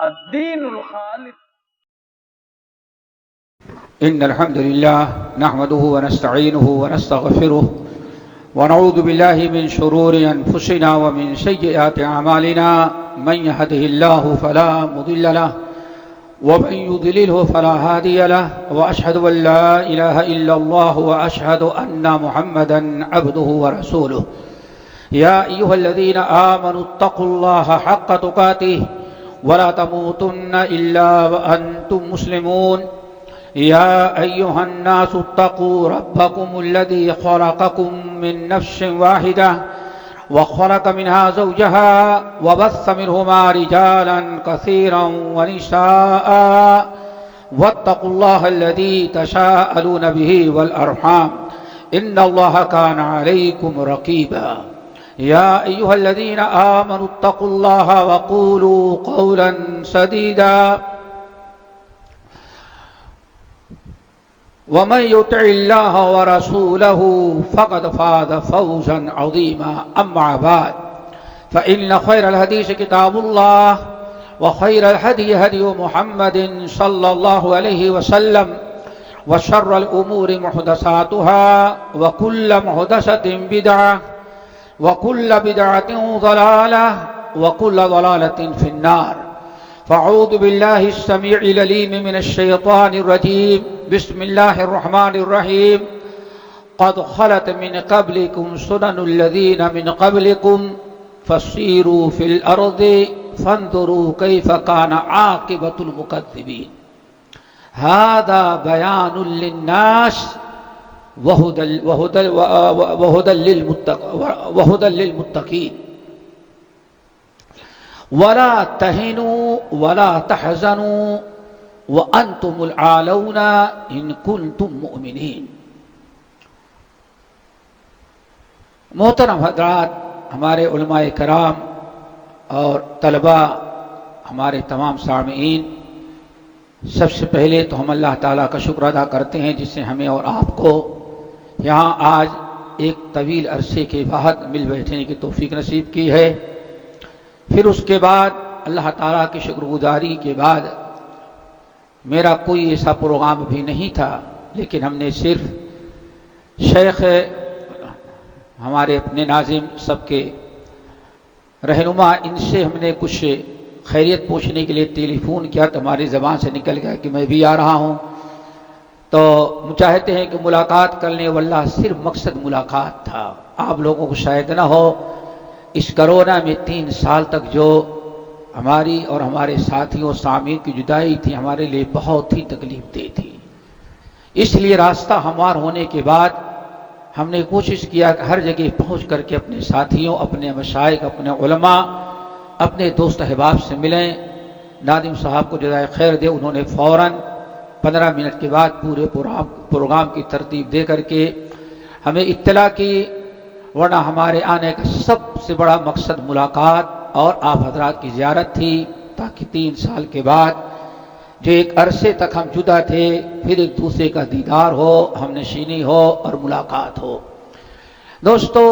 الدين الخالص. إن الحمد لله نحمده ونستعينه ونستغفره ونعوذ بالله من شرور أنفسنا ومن سيئات أعمالنا من يهده الله فلا مضل له ومن يضلله فلا هادي له وأشهد أن لا إله إلا الله وأشهد أن محمدا عبده ورسوله. يا أيها الذين آمنوا اتقوا الله حق تقاته ولا تموتن إلا وأنتم مسلمون. يا أيها الناس اتقوا ربكم الذي خلقكم من نفس واحدة وخلق منها زوجها وبث منهما رجالا كثيرا ونساء واتقوا الله الذي تساءلون به والأرحام إن الله كان عليكم رقيبا. يا أيها الذين آمنوا اتقوا الله وقولوا قولا سديدا ومن يطع الله ورسوله فقد فاز فوزا عظيما. أما بعد فإن خير الحديث كتاب الله وخير الهدي هدي محمد صلى الله عليه وسلم وشر الأمور محدثاتها وكل محدثة بدعة وكل بدعة ضلالة وكل ضلالة في النار. فأعوذ بالله السميع العليم من الشيطان الرجيم. بسم الله الرحمن الرحيم. قد خلت من قبلكم سنن الذين من قبلكم فسيروا في الأرض فانظروا كيف كان عاقبة المكذبين. هذا بيان للناس وهدى للمتقين. ولا تهنوا ولا تحزنوا وأنتم العالون إن كنتم مؤمنين. محترم حضرات، ہمارے علماء کرام اور طلباء، ہمارے تمام سامعین، سب سے پہلے تو ہم اللہ تعالیٰ کا شکر ادا کرتے ہیں جس نے ہمیں اور آپ کو یہاں آج ایک طویل عرصے کے بعد مل بیٹھنے کی توفیق نصیب کی ہے. پھر اس کے بعد اللہ تعالیٰ کی شکر گزاری کے بعد میرا کوئی ایسا پروگرام بھی نہیں تھا، لیکن ہم نے صرف شیخ ہمارے اپنے ناظم سب کے رہنما ان سے ہم نے کچھ خیریت پوچھنے کے لیے ٹیلی فون کیا تو ہماری زبان سے نکل گیا کہ میں بھی آ رہا ہوں. تو چاہتے ہیں کہ ملاقات کرنے واللہ صرف مقصد ملاقات تھا. آپ لوگوں کو شاید نہ ہو، اس کرونا میں 3 سال تک جو ہماری اور ہمارے ساتھیوں سامعین کی جدائی تھی ہمارے لیے بہت ہی تکلیف دہ تھی. اس لیے راستہ ہموار ہونے کے بعد ہم نے کوشش کیا کہ ہر جگہ پہنچ کر کے اپنے ساتھیوں، اپنے مشائخ، اپنے علماء، اپنے دوست احباب سے ملیں. ناظم صاحب کو جزائے خیر دے، انہوں نے فوراً 15 منٹ کے بعد پورے پروگرام کی ترتیب دے کر کے ہمیں اطلاع کی، ورنہ ہمارے آنے کا سب سے بڑا مقصد ملاقات اور آپ حضرات کی زیارت تھی، تاکہ 3 سال کے بعد جو ایک عرصے تک ہم جدا تھے پھر ایک دوسرے کا دیدار ہو، ہم نشینی ہو اور ملاقات ہو. دوستو،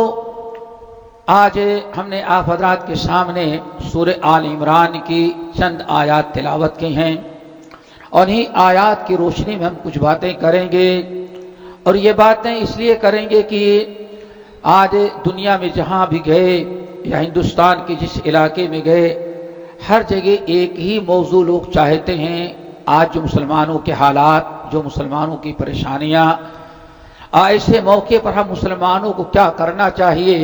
آج ہم نے آپ حضرات کے سامنے سورہ آل عمران کی چند آیات تلاوت کی ہیں، اور انہی آیات کی روشنی میں ہم کچھ باتیں کریں گے. اور یہ باتیں اس لیے کریں گے کہ آج دنیا میں جہاں بھی گئے یا ہندوستان کے جس علاقے میں گئے، ہر جگہ ایک ہی موضوع لوگ چاہتے ہیں. آج جو مسلمانوں کے حالات، جو مسلمانوں کی پریشانیاں، ایسے موقع پر ہم مسلمانوں کو کیا کرنا چاہیے،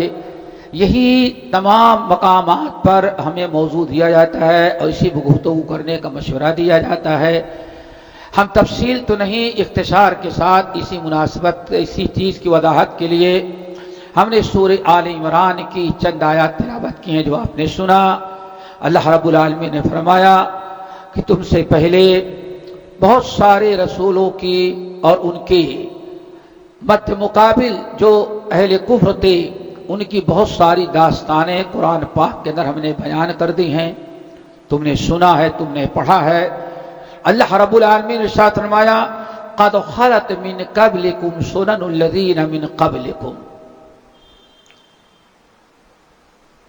یہی تمام مقامات پر ہمیں موضوع دیا جاتا ہے اور اسی پر گفتگو کرنے کا مشورہ دیا جاتا ہے. ہم تفصیل تو نہیں، اختصار کے ساتھ اسی مناسبت، اسی چیز کی وضاحت کے لیے ہم نے سورہ آل عمران کی چند آیات تلاوت کی ہیں جو آپ نے سنا. اللہ رب العالمین نے فرمایا کہ تم سے پہلے بہت سارے رسولوں کی اور ان کے مد مقابل جو اہل کفر تھے ان کی بہت ساری داستانیں قرآن پاک کے اندر ہم نے بیان کر دی ہیں. تم نے سنا ہے، تم نے پڑھا ہے. اللہ رب العالمین نے ارشاد فرمایا قد خلت من قبلکم سنن الذین من قبلکم.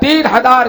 3000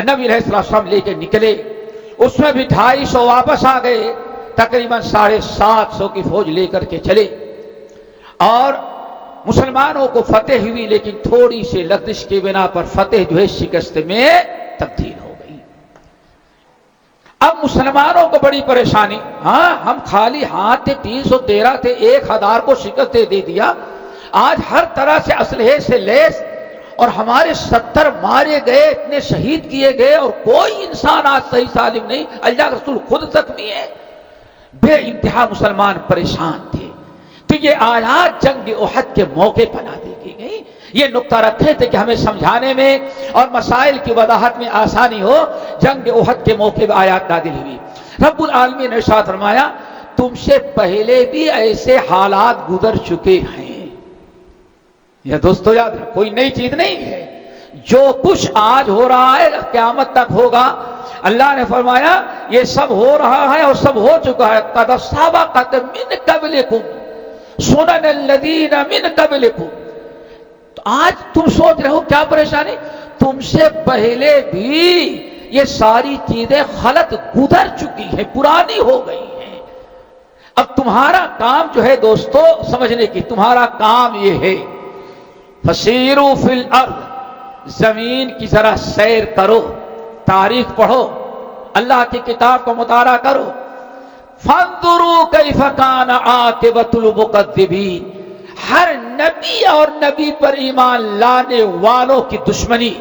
نبی علیہ السلام لے کے نکلے، اس میں بھی 250 واپس آ گئے، تقریباً 750 کی فوج لے کر کے چلے، اور مسلمانوں کو فتح ہوئی، لیکن تھوڑی سی لغزش کی بنا پر فتح جو ہے شکست میں تبدیل ہو گئی۔ اب مسلمانوں کو بڑی پریشانی، ہاں ہم خالی ہاتھ تھے، 313 تھے، 1000 کو شکست دے دیا، آج ہر طرح سے اسلحے سے لیس، اور ہمارے 70 مارے گئے، اتنے شہید کیے گئے، اور کوئی انسان آج صحیح سالم نہیں، اللہ کے رسول خود زخمی ہے۔ بے انتہا مسلمان پریشان تھے۔ تو یہ آیات جنگ احد کے موقع پر نازل کی گئی۔ یہ نقطہ رکھے تھے کہ ہمیں سمجھانے میں اور مسائل کی وضاحت میں آسانی ہو، جنگ احد کے موقع پر آیات نازل ہوئی۔ رب العالمین نے ارشاد فرمایا تم سے پہلے بھی ایسے حالات گزر چکے ہیں۔ یہ دوستو یاد رکھو، کوئی نئی چیز نہیں ہے، جو کچھ آج ہو رہا ہے قیامت تک ہوگا۔ اللہ نے فرمایا یہ سب ہو رہا ہے اور سب ہو چکا ہے۔ قد سبقت من قبلکم سنن الذین من قبلکم۔ تو آج تم سوچ رہے ہو کیا پریشانی، تم سے پہلے بھی یہ ساری چیزیں خلط گزر چکی ہیں، پرانی ہو گئی ہیں۔ اب تمہارا کام جو ہے دوستو سمجھنے کی، تمہارا کام یہ ہے فسیروا فی الارض، زمین کی ذرا سیر کرو، تاریخ پڑھو، اللہ کی کتاب کو مطالعہ کرو۔ فانظروا کیف کان عاقبۃ المکذبین، ہر نبی اور نبی پر ایمان لانے والوں کی دشمنی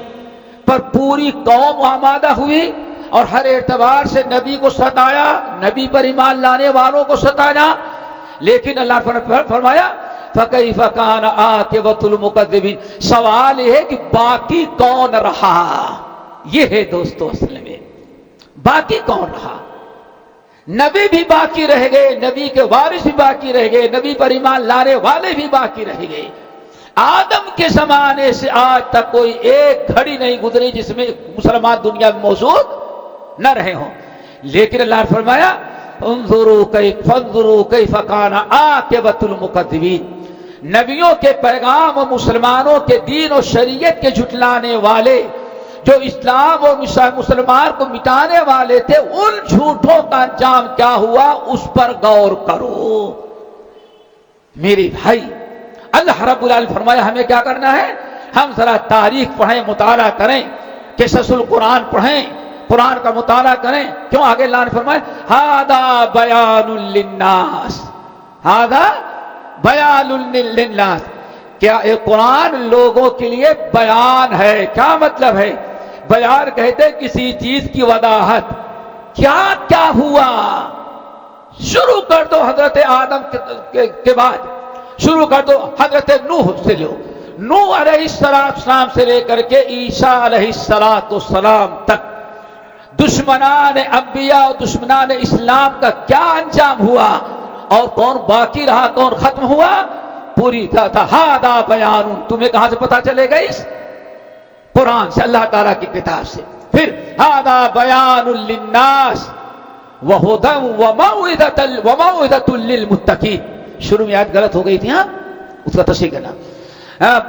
پر پوری قوم آمادہ ہوئی، اور ہر اعتبار سے نبی کو ستایا، نبی پر ایمان لانے والوں کو ستایا، لیکن اللہ نے فرمایا فَكَيْفَ كَانَ عَاقِبَةُ الْمُكَذِّبِينَ۔ سوال یہ ہے کہ باقی کون رہا، یہ ہے دوستو اصل میں باقی کون رہا۔ نبی بھی باقی رہ گئے، نبی کے وارث بھی باقی رہ گئے، نبی پر ایمان لانے والے بھی باقی رہ گئے۔ آدم کے زمانے سے آج تک کوئی ایک گھڑی نہیں گزری جس میں مسلمان دنیا میں موجود نہ رہے ہوں، لیکن اللہ نے فرمایا فانظروا کیف کان عاقبۃ المکذبین۔ نبیوں کے پیغام اور مسلمانوں کے دین اور شریعت کے جھٹلانے والے، جو اسلام اور مسلمان کو مٹانے والے تھے، ان جھوٹوں کا انجام کیا ہوا اس پر غور کرو۔ میرے بھائی، اللہ رب العالمین فرمایا ہمیں کیا کرنا ہے، ہم ذرا تاریخ پڑھیں، مطالعہ کریں، قصص القرآن پڑھیں، قرآن کا مطالعہ کریں۔ کیوں آگے اللہ نے فرمایا ھذا بیان للناس، ھذا بیان للناس، کیا یہ قرآن لوگوں کے لیے بیان ہے۔ کیا مطلب ہے بیان؟ کہتے کسی چیز کی وضاحت، کیا کیا ہوا۔ شروع کر دو حضرت آدم کے بعد، شروع کر دو حضرت نوح سے لو، نوح علیہ السلام سے لے کر کے عیسیٰ علیہ السلام تک دشمنان انبیاء اور دشمنان اسلام کا کیا انجام ہوا، اور کون باقی رہا، کون ختم ہوا، پوری تھا۔ ھذا بیان، تمہیں کہاں سے پتا چلے گا؟ اس قرآن سے، اللہ تعالیٰ کی کتاب سے۔ پھر ھذا بیان للناس وہدی وموعظۃ للمتقین۔ شروع میں آیت غلط ہو گئی تھی، ہاں اس کا تصحیح کرنا۔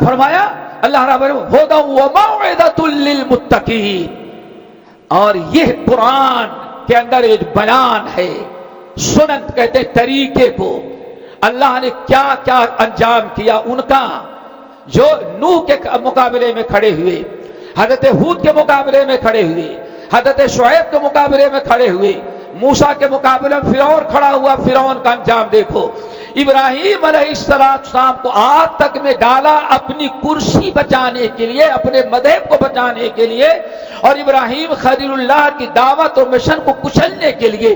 فرمایا اللہ رب ہدی وموعظۃ للمتقین، اور یہ قرآن کے اندر ایک بیان ہے، سنت کہتے ہیں طریقے کو، اللہ نے کیا کیا انجام کیا ان کا، جو نوح کے مقابلے میں کھڑے ہوئے، حضرت ہود کے مقابلے میں کھڑے ہوئے، حضرت شعیب کے مقابلے میں کھڑے ہوئے، موسیٰ کے مقابلے میں فرعون کھڑا ہوا، فرعون کا انجام دیکھو۔ ابراہیم علیہ السلام کو آگ تک میں ڈالا اپنی کرسی بچانے کے لیے، اپنے مذہب کو بچانے کے لیے، اور ابراہیم خلیل اللہ کی دعوت اور مشن کو کچلنے کے لیے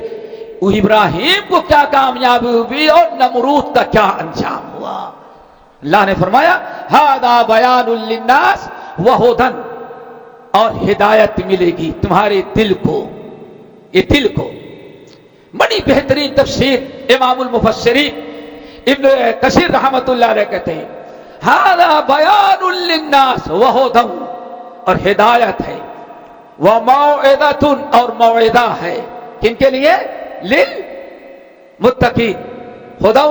ابراہیم کو کیا کامیابی ہوئی اور نمرود کا کیا انجام ہوا۔ اللہ نے فرمایا ھذا بیان للناس وہدی، اور ہدایت ملے گی تمہارے دل کو، یہ دل کو۔ بڑی بہترین تفسیر امام المفسرین ابن کثیر رحمۃ اللہ علیہ کہتے ہیں ھذا بیان للناس وہدی، اور ہدایت ہے، وموعظۃ، اور موعظہ ہے، کن کے لیے؟ للمتقین۔ خدا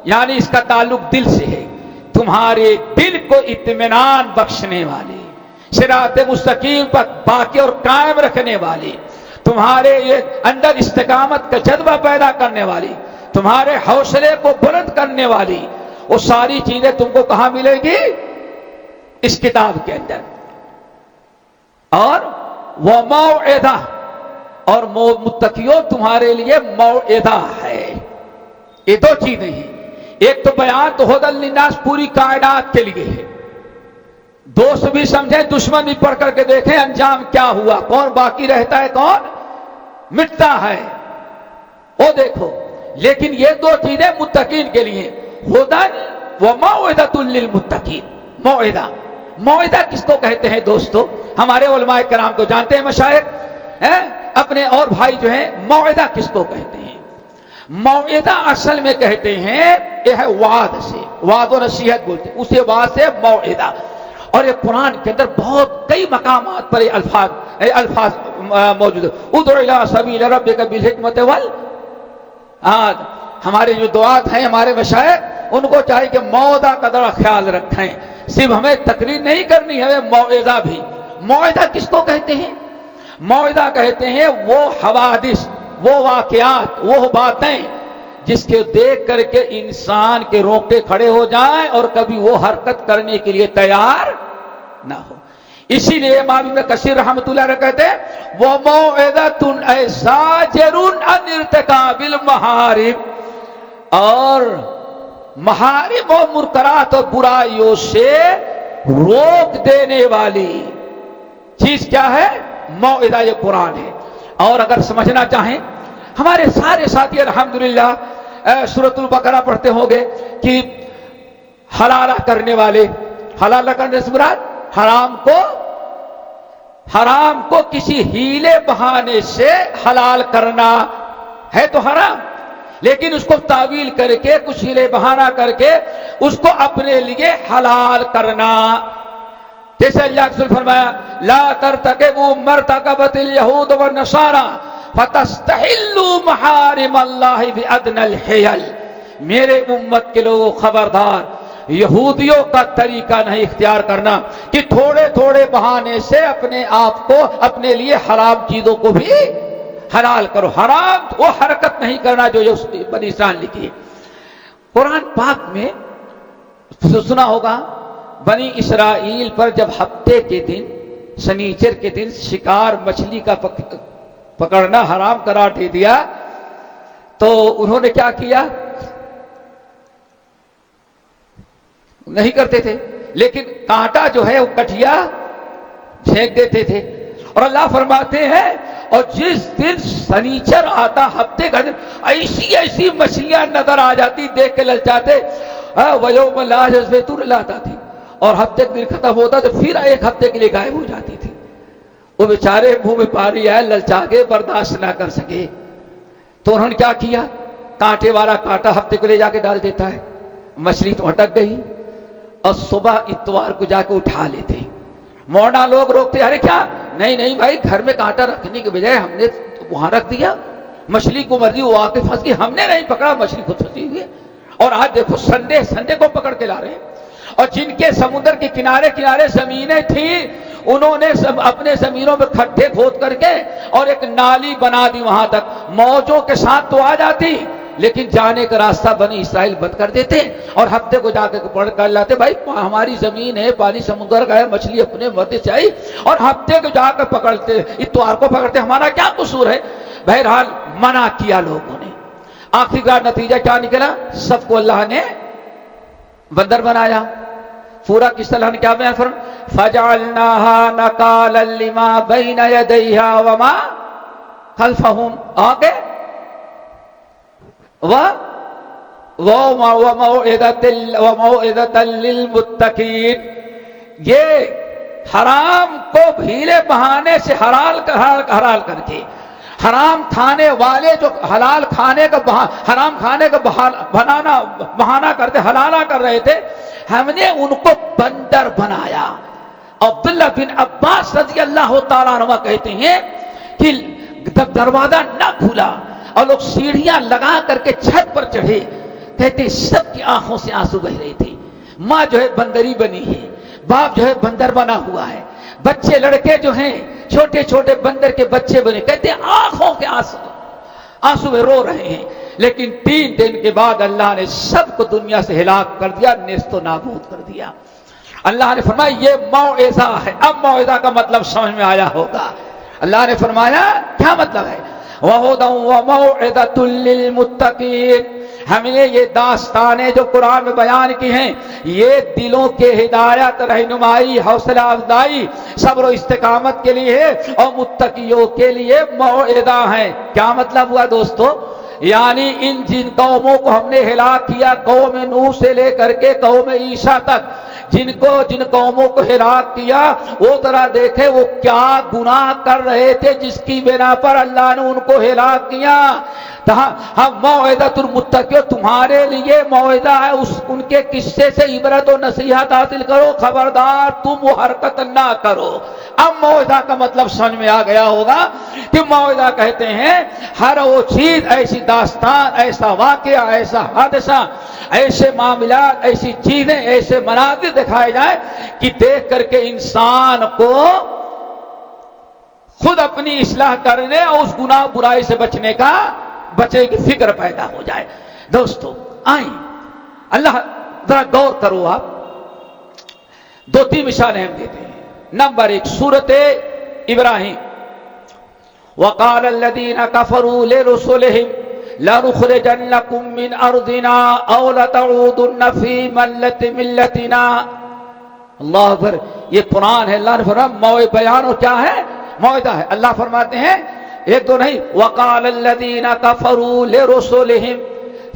یعنی اس کا تعلق دل سے ہے، تمہارے دل کو اطمینان بخشنے والے، صراط مستقیم پر باقی اور قائم رکھنے والی، تمہارے یہ اندر استقامت کا جذبہ پیدا کرنے والی، تمہارے حوصلے کو بلند کرنے والی، وہ ساری چیزیں تم کو کہاں ملے گی؟ اس کتاب کے اندر۔ اور وہ موعظہ، اور متقیوں تمہارے لیے موعظہ ہے۔ یہ دو چیزیں ہیں، ایک تو بیان تو ھدی للناس پوری کائنات کے لیے ہے، دوست بھی سمجھیں دشمن بھی پڑھ کر کے دیکھیں انجام کیا ہوا، کون باقی رہتا ہے کون مٹتا ہے، وہ دیکھو۔ لیکن یہ دو چیزیں متقین کے لیے، ھدی وموعظۃ للمتقین۔ موعظہ، موعظہ کس کو کہتے ہیں دوستو؟ ہمارے علماء کرام کو جانتے ہیں مشائخ اپنے اور بھائی جو ہیں، موعظہ کس کو کہتے ہیں؟ موعظہ اصل میں کہتے ہیں یہ ہے وعد سے، وعد و نصیحت بولتے ہیں اسے، وعد سے موعظہ۔ اور یہ قرآن کے اندر بہت کئی مقامات پر یہ الفاظ موجود ہیں۔ ادع الی سبیل ربک بالحکمت ہمارے جو دعات ہیں ہمارے مشائخ، ان کو چاہیے کہ موعظہ کا ذرا خیال رکھیں، صرف ہمیں تقریر نہیں کرنی، ہمیں موعظہ بھی۔ موعظہ کس کو کہتے ہیں؟ موعظہ کہتے ہیں وہ حوادث، وہ واقعات، وہ باتیں جس کے دیکھ کر کے انسان کے رونگٹے کھڑے ہو جائیں اور کبھی وہ حرکت کرنے کے لیے تیار نہ ہو۔ اسی لیے امام ابن کثیر رحمۃ اللہ علیہ کہتے ہیں وہ موعظۃ ای زاجر عن ارتکاب المحارم، اور محارم و منکرات اور برائیوں سے روک دینے والی چیز کیا ہے؟ موعظہ، یہ قرآن ہے۔ اور اگر سمجھنا چاہیں، ہمارے سارے ساتھی الحمدللہ سورۃ البقرہ پڑھتے ہوں گے کہ حلالہ کرنے والے، حلالہ کرنے سے مراد حرام کو کسی ہیلے بہانے سے حلال کرنا ہے تو حرام، لیکن اس کو تعویل کر کے کچھ ہیلے بہانہ کر کے اس کو اپنے لیے حلال کرنا۔ جیسے اللہ کے رسول فرمایا لا ترتکبوا مرتکبت الیہود والنصارى فتستحلوا محارم اللہ بادنی الحیل۔ میرے امت کے لوگوں خبردار، یہودیوں کا طریقہ نہیں اختیار کرنا کہ تھوڑے تھوڑے بہانے سے اپنے آپ کو اپنے لیے حرام چیزوں کو بھی حلال کرو۔ حرام وہ حرکت نہیں کرنا جو بنی اسرائیل لکھی ہے۔ قرآن پاک میں سنا ہوگا بنی اسرائیل پر جب ہفتے کے دن، سنیچر کے دن شکار مچھلی کا پکڑنا حرام قرار دے دیا تو انہوں نے کیا کیا؟ نہیں کرتے تھے، لیکن کانٹا جو ہے وہ کٹیا پھینک دیتے تھے۔ اور اللہ فرماتے ہیں اور جس دن سنیچر آتا ہفتے کا دن، ایسی ایسی مچھلیاں نظر آ جاتی، دیکھ کے للچاتے، وَيَوْمَ لَا يَسْبِتُونَ لاتا تھی، اور ہفتے کا دن ختم ہوتا تو پھر ایک ہفتے کے لیے غائب ہو جاتی تھی۔ وہ بیچارے منہ میں پانی آئے، للچا کے برداشت نہ کر سکے تو انہوں نے کیا کیا؟ کانٹے والا کانٹا ہفتے کو لے جا کے ڈال دیتا ہے، مچھلی تو اٹک گئی، اور صبح اتوار کو جا کے اٹھا لیتے۔ موڑا لوگ روکتے، ارے کیا؟ نہیں بھائی، گھر میں کانٹا رکھنے کے بجائے ہم نے وہاں رکھ دیا، مچھلی کو مرضی وہ آ کے پھنس گئی، ہم نے نہیں پکڑا، مچھلی خود پھنسی ہوئی ہے۔ اور آج دیکھو سنڈے کو پکڑ کے لا رہے ہیں۔ اور جن کے سمندر کے کنارے زمینیں تھیں، انہوں نے اپنے زمینوں میں کھڈے کھود کر کے اور ایک نالی بنا دی، وہاں تک موجوں کے ساتھ تو آ جاتی، لیکن جانے کا راستہ بنی اسرائیل بند کر دیتے، اور ہفتے کو جا کے پڑھ کر لاتے، بھائی ہماری زمین ہے، پانی سمندر کا ہے، مچھلی اپنے مرضی سے آئی، اور ہفتے کو جا کر پکڑتے، اتوار کو پکڑتے، ہمارا کیا قصور ہے؟ بہرحال منع کیا لوگوں نے، آخرکار نتیجہ کیا نکلا؟ سب کو اللہ نے بندر بنایا۔ پورا قصہ اللہ نے کیا بیان فرمایا؟ فَجَعَلْنَاهَا نَكَالًا لِمَا بَيْنَ يَدَيْهَا وَمَا خَلْفَهُمْ، آگے وَمَوْعِظَةً لِّلْمُتَّقِينَ۔ یہ حرام کو بھیلے بہانے سے حلال کر کے، حرام کھانے والے جو حلال کھانے کا حرام کھانے کا بہانہ کرتے، حلالہ کر رہے تھے، ہم نے ان کو بندر بنایا۔ عبداللہ بن عباس رضی اللہ تعالیٰ عنہ کہتے ہیں کہ دروازہ نہ کھلا اور لوگ سیڑھیاں لگا کر کے چھت پر چڑھے، کہتے سب کی آنکھوں سے آنسو بہ رہے تھے۔ ماں جو ہے بندری بنی ہے، باپ جو ہے بندر بنا ہوا ہے، بچے لڑکے جو ہیں چھوٹے چھوٹے بندر کے بچے بنے، کہتے ہیں آنکھوں کے آنسو میں رو رہے ہیں، لیکن 3 دن کے بعد اللہ نے سب کو دنیا سے ہلاک کر دیا، نیست و نابود کر دیا۔ اللہ نے فرمایا یہ موعظہ ہے۔ اب موعظہ کا مطلب سمجھ میں آیا ہوگا۔ اللہ نے فرمایا کیا مطلب ہے؟ وَهُدًى وَمَوْعِظَةٌ لِّلْمُتَّقِينَ۔ ہم نے یہ داستانیں جو قرآن میں بیان کی ہیں، یہ دلوں کے ہدایت، رہنمائی، حوصلہ افزائی، صبر و استقامت کے لیے ہے، اور متقیوں کے لیے موعظہ ہیں۔ کیا مطلب ہوا دوستو؟ یعنی ان جن قوموں کو ہم نے ہلاک کیا، قوم نوح سے لے کر کے قوم عیسیٰ تک، جن قوموں کو ہلاک کیا، وہ ذرا دیکھے وہ کیا گناہ کر رہے تھے جس کی بنا پر اللہ نے ان کو ہلاک کیا۔ ہم موعظۃ المتقین، تمہارے لیے موعظہ ہے، ان کے قصے سے عبرت و نصیحت حاصل کرو، خبردار تم وہ حرکت نہ کرو۔ اب موعظہ کا مطلب سمجھ میں آ گیا ہوگا کہ موعظہ کہتے ہیں ہر وہ چیز، ایسی داستان، ایسا واقعہ، ایسا حادثہ، ایسے معاملات، ایسی چیزیں، ایسے مناظر دکھائے جائیں کہ دیکھ کر کے انسان کو خود اپنی اصلاح کرنے اور اس گناہ برائی سے بچنے کی فکر پیدا ہو جائے۔ دوستو آئیں، اللہ ذرا غور کرو، آپ 2-3 مثالیں ہم دیتے ہیں۔ نمبر 1 سورۃ ابراہیم، وقال الذين كفروا لرسلهم لنخرجنكم من ارضنا او لتعودن في ملتنا۔ اللہ اکبر، یہ قرآن ہے۔ اللہ نے فرمایا موعظہ بیان، اور کیا ہے؟ موعظہ ہے۔ اللہ فرماتے ہیں 1-2 نہیں، وقال الذين كفروا لرسلهم،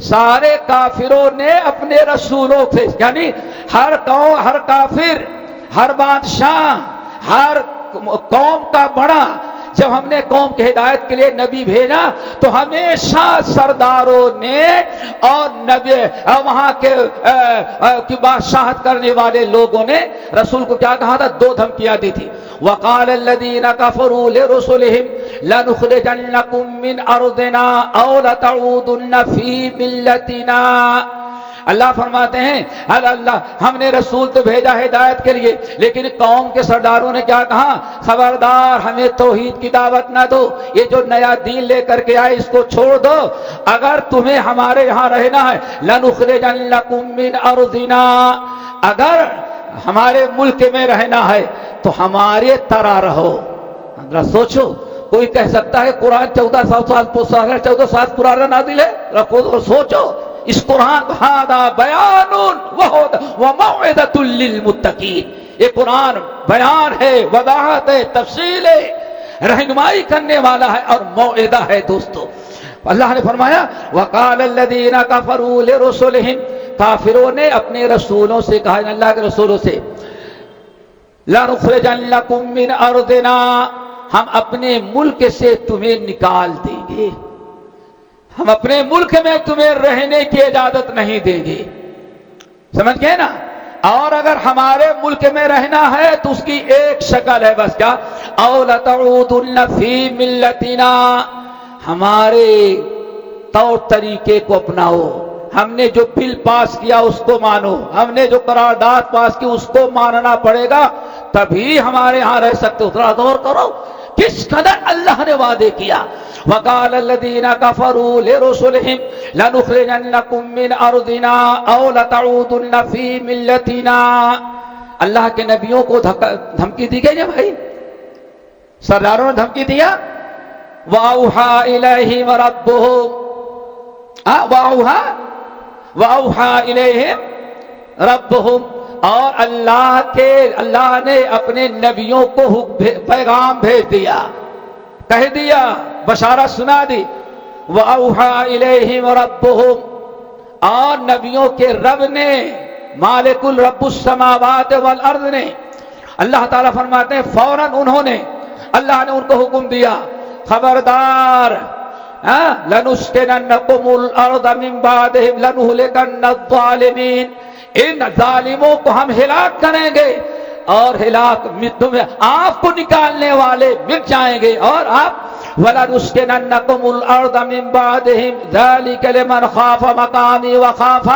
سارے کافروں نے اپنے رسولوں سے، یعنی ہر قوم، ہر کافر، ہر بادشاہ، ہر قوم کا بڑا، جب ہم نے قوم کی ہدایت کے لیے نبی بھیجا تو ہمیشہ سرداروں نے اور نبی وہاں کے بادشاہت کرنے والے لوگوں نے رسول کو کیا کہا تھا؟ 2 دھمکیاں دی تھی۔ وقال الذين كفروا لرسلهم لنخرجنكم من ارضنا او لتعودن في ملتنا۔ اللہ فرماتے ہیں اللہ ہم نے رسول تو بھیجا ہدایت کے لیے، لیکن قوم کے سرداروں نے کیا کہا؟ خبردار ہمیں توحید کی دعوت نہ دو، یہ جو نیا دین لے کر کے آئے اس کو چھوڑ دو، اگر تمہیں ہمارے یہاں رہنا ہے لنخرجنکم من ارضنا، اگر ہمارے ملک میں رہنا ہے تو ہمارے طرح رہو۔ ذرا سوچو، کوئی کہہ سکتا ہے قرآن 1400 سال پرانا نازل ہے؟ رکھو اور سوچو، اس قرآن ہذا بیان وموعظۃ للمتقین، یہ قرآن بیان ہے، وضاحت ہے، تفصیل ہے، رہنمائی کرنے والا ہے اور موعظہ ہے۔ دوستو اللہ نے فرمایا وقال الذین کفروا لرسلہم، کافروں نے اپنے رسولوں سے کہا، اللہ کے رسولوں سے، لنخرجنکم من ارضنا، ہم اپنے ملک سے تمہیں نکال دیں گے، ہم اپنے ملک میں تمہیں رہنے کی اجازت نہیں دیں گے۔ سمجھ گئے نا؟ اور اگر ہمارے ملک میں رہنا ہے تو اس کی ایک شکل ہے، بس کیا؟ او لتعودن فی ملتنا، ہمارے طور طریقے کو اپناؤ، ہم نے جو بل پاس کیا اس کو مانو، ہم نے جو قرارداد پاس کی اس کو ماننا پڑے گا، تبھی ہمارے ہاں رہ سکتے ہو۔ ذرا غور کرو کس قدر اللہ نے وعدے کیا۔ وقال الذين كفروا لرسلهم لنخرجنكم من ارضنا او لتعودن في ملتنا، اللہ کے نبیوں کو دھمکی دی گئی ہے بھائی، سرداروں نے دھمکی دیا۔ واوحى اليهم ربهم، واوحى اليهم ربهم، اور اللہ نے اپنے نبیوں کو پیغام بھیج دیا، کہہ دیا، بشارت سنا دی۔ وَأَوْحَى إِلَيْهِمْ رَبُّهُمْ، اور نبیوں کے رب نے، مالک الرب السماوات والارض نے، اللہ تعالیٰ فرماتے ہیں فوراً انہوں نے، اللہ نے ان کو حکم دیا، خبردار، لَنُسْكِنَنَّكُمُ الْأَرْضَ مِنْ بَعْدِهِمْ لَنُهْلِكَنَّ الظَّالِمِينَ، ان ظالموں کو ہم ہلاک کریں گے، اور آپ کو نکالنے والے مٹ جائیں گے، اور آپ وَلَنُسْكِنَنَّكُمُ الْأَرْضَ مِنْ بَعْدِهِمْ ذَلِكَ لِمَنْ خَافَ مَقَامِي وَخَافَ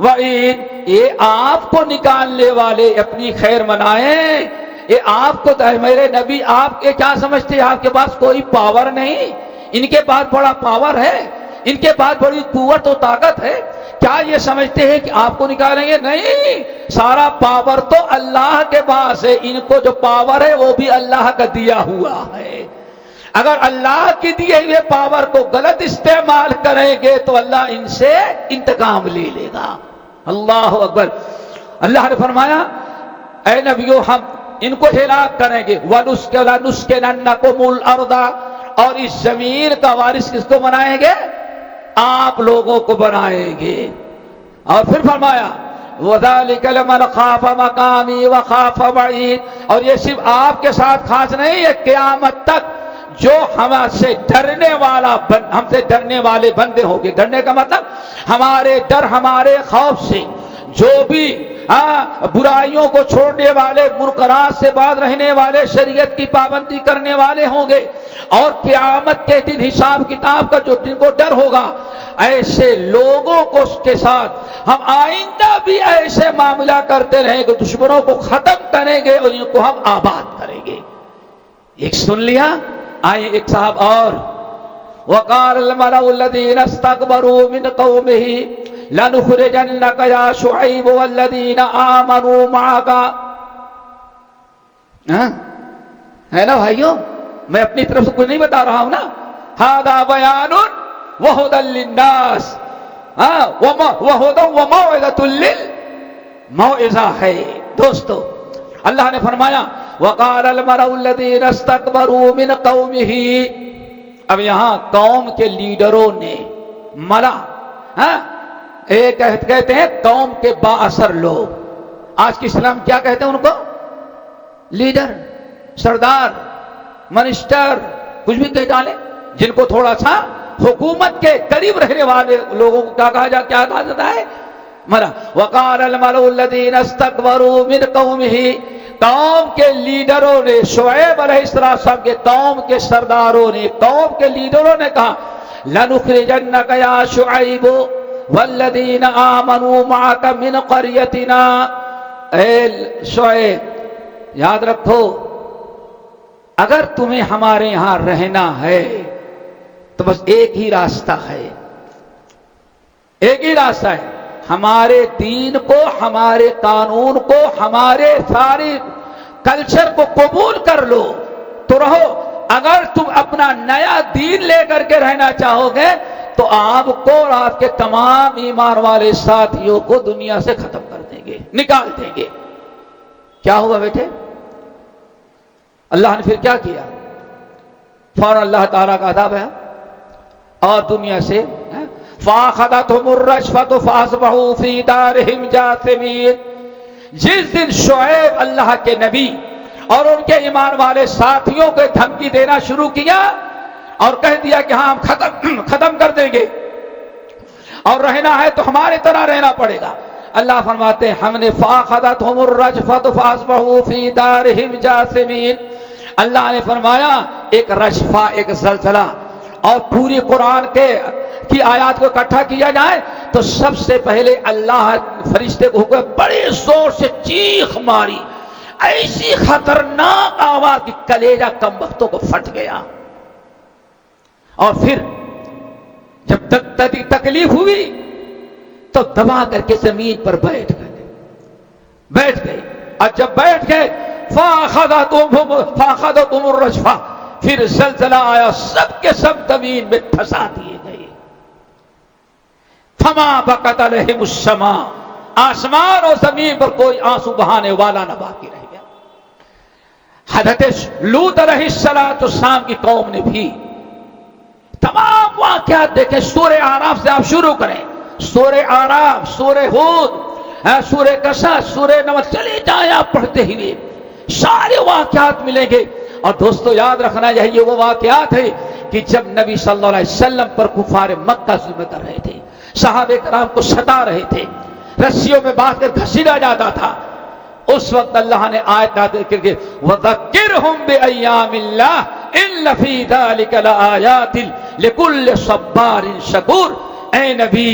وَعِيدِ، یہ آپ کو نکالنے والے اپنی خیر منائیں، یہ آپ کو میرے نبی آپ کے کیا سمجھتے ہیں آپ کے پاس کوئی پاور نہیں؟ ان کے پاس بڑا پاور ہے، ان کے پاس بڑی قوت و طاقت ہے، کیا یہ سمجھتے ہیں کہ آپ کو نکالیں گے؟ نہیں، سارا پاور تو اللہ کے پاس ہے، ان کو جو پاور ہے وہ بھی اللہ کا دیا ہوا ہے۔ اگر اللہ کی دیے ہوئے پاور کو غلط استعمال کریں گے تو اللہ ان سے انتقام لے لے گا۔ اللہ اکبر۔ اللہ نے فرمایا اے نبیو ہم ان کو ہلاک کریں گے، وَنُسْكِنَنَّكُمُ الْأَرْضَ، اور اس زمین کا وارث کس کو بنائیں گے؟ آپ لوگوں کو بنائیں گے۔ اور پھر فرمایا وَذَلِكَ لَمَنْ خَافَ مَقَامِي وَخَافَ وَعِيدِ، اور یہ صرف آپ کے ساتھ خاص نہیں ہے، قیامت تک جو ہم سے ڈرنے والے بندے ہوں گے۔ ڈرنے کا مطلب ہمارے ڈر ہمارے خوف سے جو بھی برائیوں کو چھوڑنے والے، منکرات سے باز رہنے والے، شریعت کی پابندی کرنے والے ہوں گے، اور قیامت کے دن حساب کتاب کا جو جن کو ڈر ہوگا، ایسے لوگوں کو اس کے ساتھ ہم آئندہ بھی ایسے معاملہ کرتے رہیں گے، دشمنوں کو ختم کریں گے اور ان کو ہم آباد کریں گے۔ ایک سن لیا، آئے ایک صاحب اور وقال الملأ الذين استكبروا من قومه لنخرجنك يا شعيب والذين آمنوا معك۔ ہے نا بھائیوں، میں اپنی طرف سے کچھ نہیں بتا رہا ہوں نا، هذا بيان وهدى للناس وهدى وموعظة للموعظہ ہے۔ دوستو اللہ نے فرمایا وقال الملأ الذين استكبروا من قومه، اب یہاں قوم کے لیڈروں نے، ملا ایک کہتے ہیں قوم کے با اثر لوگ، آج کے اسلام کیا کہتے ہیں ان کو؟ لیڈر، سردار، منسٹر، کچھ بھی کہہ ڈالے، جن کو تھوڑا سا حکومت کے قریب رہنے والے لوگوں کو کیا کہا جاتا ہے؟ ملا۔ وقال الملأ الذين استكبروا من قومه، قوم کے لیڈروں نے، شعیب علیہ السلام کے قوم کے سرداروں نے، قوم کے لیڈروں نے کہا لَنُخْرِجَنَّكَ يَا شُعَيْبُ وَالَّذِينَ آمَنُوا مَعَكَ مِنْ قَرْيَتِنَا، اے شعیب یاد رکھو اگر تمہیں ہمارے یہاں رہنا ہے تو بس ایک ہی راستہ ہے، ایک ہی راستہ ہے، ہمارے دین کو، ہمارے قانون کو، ہمارے سارے کلچر کو قبول کر لو تو رہو، اگر تم اپنا نیا دین لے کر کے رہنا چاہو گے تو آپ کو اور آپ کے تمام ایمان والے ساتھیوں کو دنیا سے ختم کر دیں گے، نکال دیں گے۔ کیا ہوا بیٹے؟ اللہ نے پھر کیا کیا؟ فوراً اللہ تعالیٰ کا عذاب ہے اور دنیا سے فَأَخَذَتْهُمُ الرَّجْفَةُ فَأَصْبَحُوا فِي دَارِهِمْ جَاثِمِينَ۔ جس دن شعیب اللہ کے نبی اور ان کے ایمان والے ساتھیوں کو دھمکی دینا شروع کیا اور کہہ دیا کہ ہاں ہم ختم کر دیں گے اور رہنا ہے تو ہمارے طرح رہنا پڑے گا، اللہ فرماتے ہیں ہم نے فَأَخَذَتْهُمُ الرَّجْفَةُ فَأَصْبَحُوا فِي دَارِهِمْ جَاثِمِينَ۔ اللہ نے فرمایا ایک رجفہ، ایک زلزلہ، اور پوری قرآن کی آیات کو اکٹھا کیا جائے تو سب سے پہلے اللہ فرشتے کو حکم بڑے زور سے چیخ ماری، ایسی خطرناک آواز کہ کلیجہ کم بختوں کو پھٹ گیا، اور پھر جب تکلیف ہوئی تو دبا کر کے زمین پر بیٹھ گئے، اور جب بیٹھ گئے فَأَخَذَتْهُمُ الرَّجْفَةُ، پھر زلزلہ آیا، سب کے سب زمین میں پھنسا دیے گئے۔ فَمَا بَقَتْ عَلَيْهِمُ السَّمَاءُ، آسمان اور زمین پر کوئی آنسو بہانے والا نہ باقی رہ گیا۔ حضرت لوط علیہ السلام کی قوم نے بھی تمام واقعات دیکھیں، سورہ اعراف سے آپ شروع کریں، سورہ اعراف، سورہ ہود، سورہ قصص، سورہ نمل، چلے جائیں آپ پڑھتے ہوئے، سارے واقعات ملیں گے۔ اور دوستو یاد رکھنا چاہیے وہ واقعات ہے کہ جب نبی صلی اللہ علیہ وسلم پر کفار مکہ ظلم کر رہے تھے، صحابہ کرام کو ستا رہے تھے، رسیوں میں باندھ کر گھسیٹا جاتا تھا، اس وقت اللہ نے آیت نازل کر کے وَذَكِّرْهُمْ بِأَيَّامِ اللَّهِ إِنَّ فِي ذَلِكَ لَآيَاتٍ لِكُلِّ صَبَّارٍ شَكُورٍ۔ اے نبی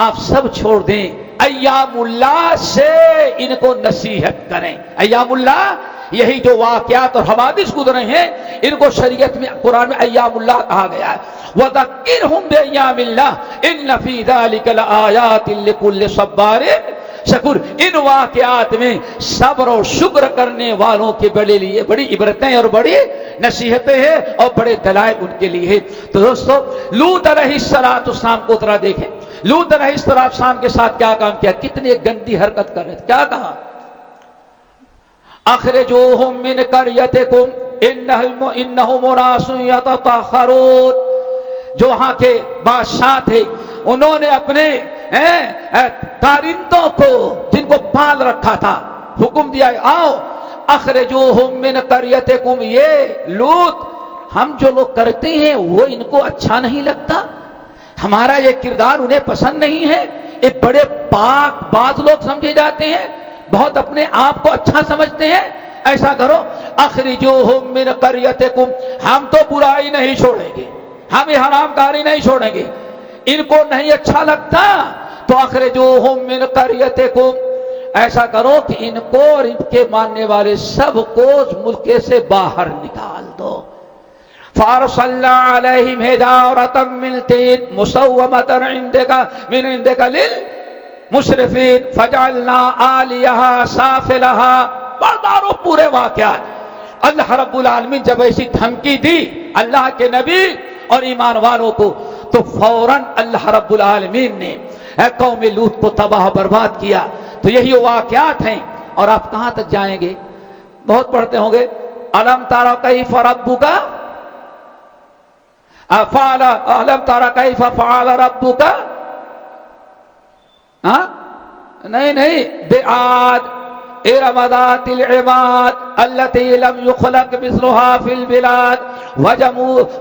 آپ سب چھوڑ دیں، ایام اللہ سے ان کو نصیحت کریں۔ ایام اللہ یہی جو واقعات اور حوادث گزرے ہیں ان کو شریعت میں قرآن میں ایام اللہ کہا گیا ہے. وَذَكِّرْهُمْ بِأَيَّامِ اللَّهِ إِنَّ فِي ذَلِكَ لَآيَاتٍ لِكُلِّ صَبَّارٍ شکور. ان واقعات میں صبر اور شکر کرنے والوں کے بڑے لیے بڑی عبرتیں اور بڑی نصیحتیں ہیں اور بڑے دلائل ان کے لیے ہیں. تو دوستو لوط علیہ السلام کو ذرا دیکھیں. لوط علیہ السلام کے ساتھ کیا کام کیا, کتنی گندی حرکت کر رہے تھے. کیا کہا, اخرجوہم من قریتکم انہم اناس یتطہرون. جو وہاں کے بادشاہ تھے انہوں نے اپنے کارندوں کو جن کو پال رکھا تھا حکم دیا, آؤ اخرجوہم من قریتکم. یہ لوط ہم جو لوگ کرتے ہیں وہ ان کو اچھا نہیں لگتا, ہمارا یہ کردار انہیں پسند نہیں ہے. یہ بڑے پاک باز لوگ سمجھے جاتے ہیں, بہت اپنے آپ کو اچھا سمجھتے ہیں. ایسا کرو اخرجوہم من قریتکم, ہم تو برائی نہیں چھوڑیں گے, ہم یہ حرام کاری نہیں چھوڑیں گے. ان کو نہیں اچھا لگتا تو اخرجوہم من قریتکم, ایسا کرو کہ ان کو اور ان کے ماننے والے سب کو ملک سے باہر نکال دو. فارسلنا علیہم حجارۃ من طین مسومۃ من عندک للمسرفین فجعلنا عالیہا سافلہا. بردارو پورے واقعات. اللہ رب العالمین جب ایسی دھمکی دی اللہ کے نبی اور ایمان والوں کو تو فوراً اللہ رب العالمین نے قوم لوط کو تباہ برباد کیا. تو یہی واقعات ہیں. اور آپ کہاں تک جائیں گے, بہت پڑھتے ہوں گے الم تر کیف ربک فعل الم تر کیف فعل ربک, نہیں بعاد ارم ذات العماد التي لم يخلق مثلها في البلاد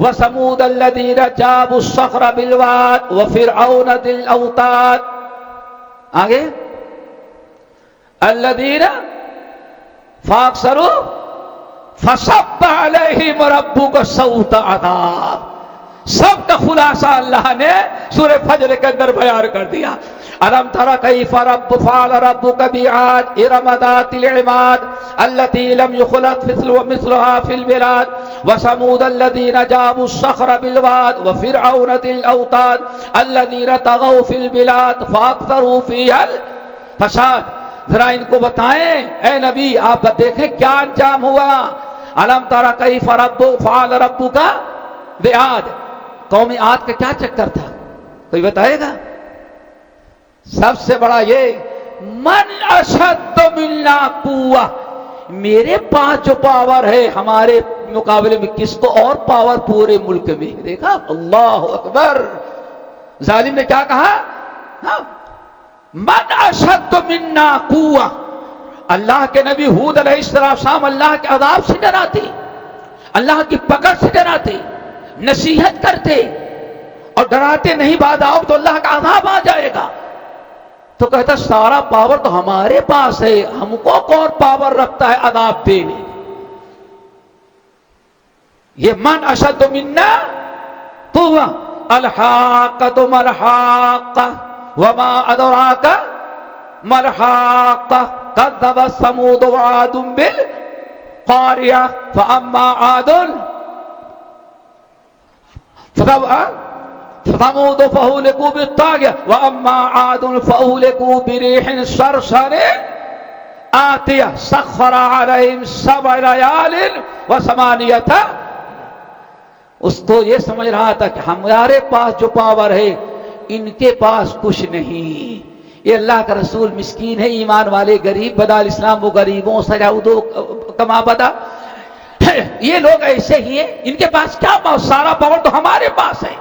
وثمود الذين جابوا الصخر بالواد وفرعون ذي الاوتاد. آگے الذين فاكثروا فصب عليهم ربك صوت عذاب. سب کا خلاصہ اللہ نے سورہ فجر کے اندر بیان کر دیا. الم تر کیف فعل ربک بعاد ارم ذات العماد التي لم يخلق مثلها في البلاد وثمود الذين جابوا الصخر بالواد وفرعون ذي الاوتاد الذين طغوا في البلاد فاكثروا فيها الفساد. ذرا ان کو بتائیں اے نبی, آپ دیکھیں کیا انجام ہوا. الم تر کیف فعل ربک بعاد, قوم عاد کا کیا چکر تھا, کوئی بتائے گا؟ سب سے بڑا یہ من اشد منا قوہ, میرے پاس جو پاور ہے ہمارے مقابلے میں کس کو اور پاور پورے ملک میں. دیکھا, اللہ اکبر. ظالم نے کیا کہا, من اشد منا قوہ. اللہ کے نبی ہود علیہ السلام اللہ کے عذاب سے ڈراتے, اللہ کی پکڑ سے ڈراتے, نصیحت کرتے اور ڈراتے نہیں, بعد آؤ تو اللہ کا عذاب آ جائے گا. تو کہتا سارا پاور تو ہمارے پاس ہے, ہم کو کون پاور رکھتا ہے عذاب دینے. یہ من اشد منا قوہ. الحاقۃ ملحاقۃ وما ادراک ملحاقۃ کذبت ثمود وعاد بالقاریہ فاما عاد ثمود فأهلكوا بالطاغية وأما عاد فأهلكوا بريح صرصر آتية سخر عليهم 7 ليال و8. اس تو یہ سمجھ رہا تھا کہ ہمارے پاس جو پاور ہے ان کے پاس کچھ نہیں. یہ اللہ کا رسول مسکین ہے, ایمان والے غریب, بدال اسلام و غریبوں سجاؤدو کما بدا. یہ لوگ ایسے ہی ہیں, ان کے پاس کیا پاور, سارا پاور تو ہمارے پاس ہے.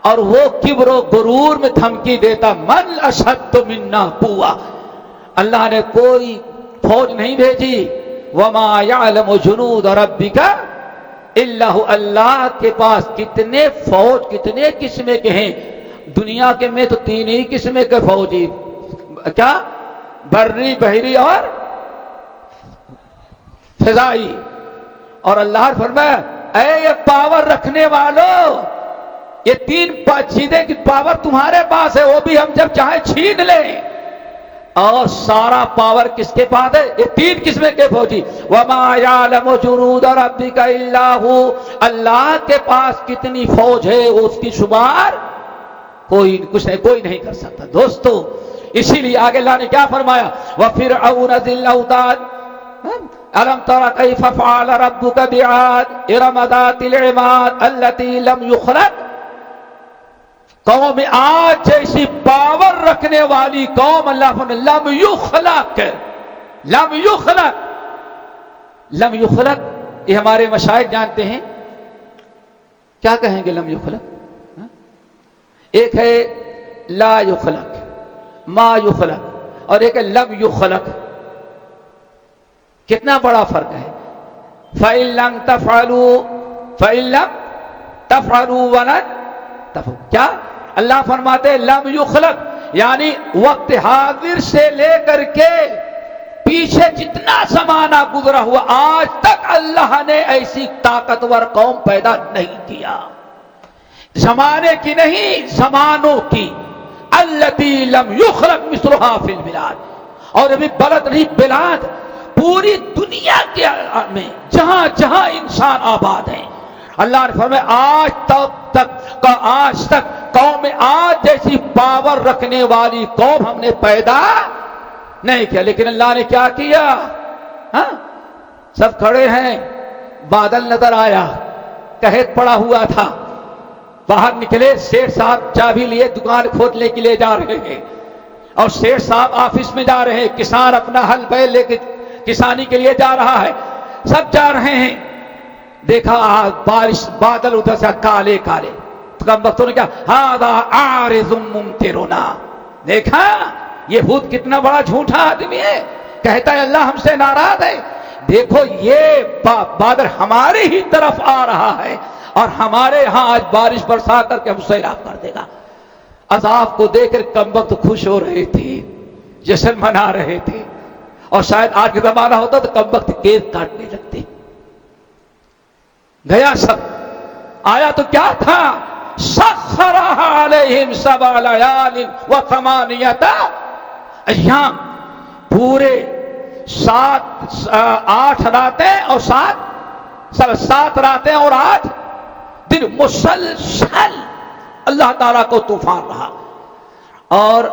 اور وہ کبر و غرور میں دھمکی دیتا من اشد منا قوہ. اللہ نے کوئی فوج نہیں بھیجی. وما يعلم جنود ربک الا هو. اللہ کے پاس کتنے فوج کتنے قسم کے ہیں دنیا کے میں, تو 3 ہی قسم کے فوجی, کیا, بری بحری اور فضائی. اور اللہ نے فرمایا اے یہ پاور رکھنے والوں, یہ 3 چیزیں کی پاور تمہارے پاس ہے, وہ بھی ہم جب چاہیں چھین لیں. اور سارا پاور کس کے پاس ہے؟ یہ تین قسم کے فوجی. وما یعلم جنود ربک الا هو، اللہ کے پاس کتنی فوج ہے اس کی شمار کوئی نہیں کر سکتا. دوستو اسی لیے آگے اللہ نے کیا فرمایا؟ وفرعون ذی الاوتاد الم تر کیف فعل ربک بعاد ارم ذات العماد التي لم يخلق. قوم آج جیسی پاور رکھنے والی قوم اللہ نے لم یخلق، لم یخلق، لم یخلق. یہ ہمارے مشائخ جانتے ہیں کیا کہیں گے لم یخلق. ایک ہے لا یخلق، ما یخلق، اور ایک ہے لم یخلق. کتنا بڑا فرق ہے. فَإِن لَّمْ تَفْعَلُوا وَلَن تَفْعَلُوا. کیا اللہ فرماتے لم یخلق یعنی وقت حاضر سے لے کر کے پیچھے جتنا زمانہ گزرا ہوا آج تک اللہ نے ایسی طاقتور قوم پیدا نہیں کیا. زمانے کی نہیں، زمانوں کی. التی لم یخلق مثلها فی البلاد. اور ابھی بلد نہیں بلاد، پوری دنیا کے میں جہاں جہاں انسان آباد ہیں اللہ نے فرمایا آج تک قوم آج جیسی پاور رکھنے والی قوم ہم نے پیدا نہیں کیا. لیکن اللہ نے کیا کیا؟ سب کھڑے ہیں، بادل نظر آیا، قحط پڑا ہوا تھا، باہر نکلے، سیٹھ صاحب چابی لیے دکان کھودنے کے لیے جا رہے ہیں، اور سیٹھ صاحب آفس میں جا رہے ہیں، کسان اپنا ہل بیل لے کے کسانی کے لیے جا رہا ہے، سب جا رہے ہیں. دیکھا بارش، بادل ادھر سے کالے کالے. کم وقتوں نے کیا ھذا عارض ممطرنا. دیکھا یہ خود کتنا بڑا جھوٹا آدمی ہے، کہتا ہے اللہ ہم سے ناراض ہے. دیکھو یہ بادل ہمارے ہی طرف آ رہا ہے اور ہمارے ہاں آج بارش برسا کر کے ہم سیلاب کر دے گا. عذاب کو دیکھ کر کم وقت خوش ہو رہے تھے، جشن منا رہے تھے. اور شاید آج کا زمانہ ہوتا تو کم وقت کیک کاٹنے لگتے. گیا سب. آیا تو کیا تھا؟ سخرها علیہم 7 لیال و 8 ایام. پورے 8 راتیں اور 7 راتیں اور 8 دن مسلسل اللہ تعالیٰ کو طوفان رہا. اور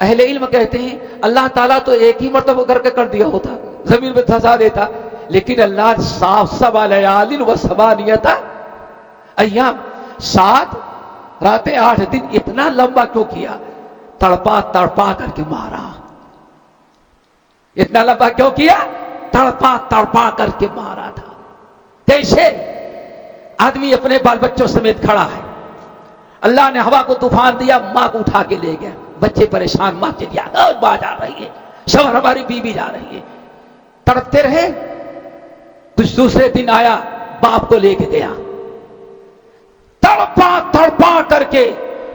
اہل علم کہتے ہیں اللہ تعالیٰ تو ایک ہی مرتبہ کر کے کر دیا ہوتا، زمین میں دھسا دیتا، لیکن اللہ 7 لیال و 8 ایام، 7 راتیں 8 دن اتنا لمبا کیوں کیا؟ تڑپا تڑپا کر کے مارا. اتنا لمبا کیوں کیا؟ تڑپا تڑپا کر کے مارا تھا. کیسے؟ آدمی اپنے بال بچوں سمیت کھڑا ہے، اللہ نے ہوا کو طوفان دیا، ماں کو اٹھا کے لے گیا، بچے پریشان، ماں چلی ماں جا رہی ہے، شوہر ہماری بیوی جا رہی ہے، تڑپتے رہے. کچھ دوسرے دن آیا، باپ کو لے کے گیا، تڑپا تڑپا کر کے.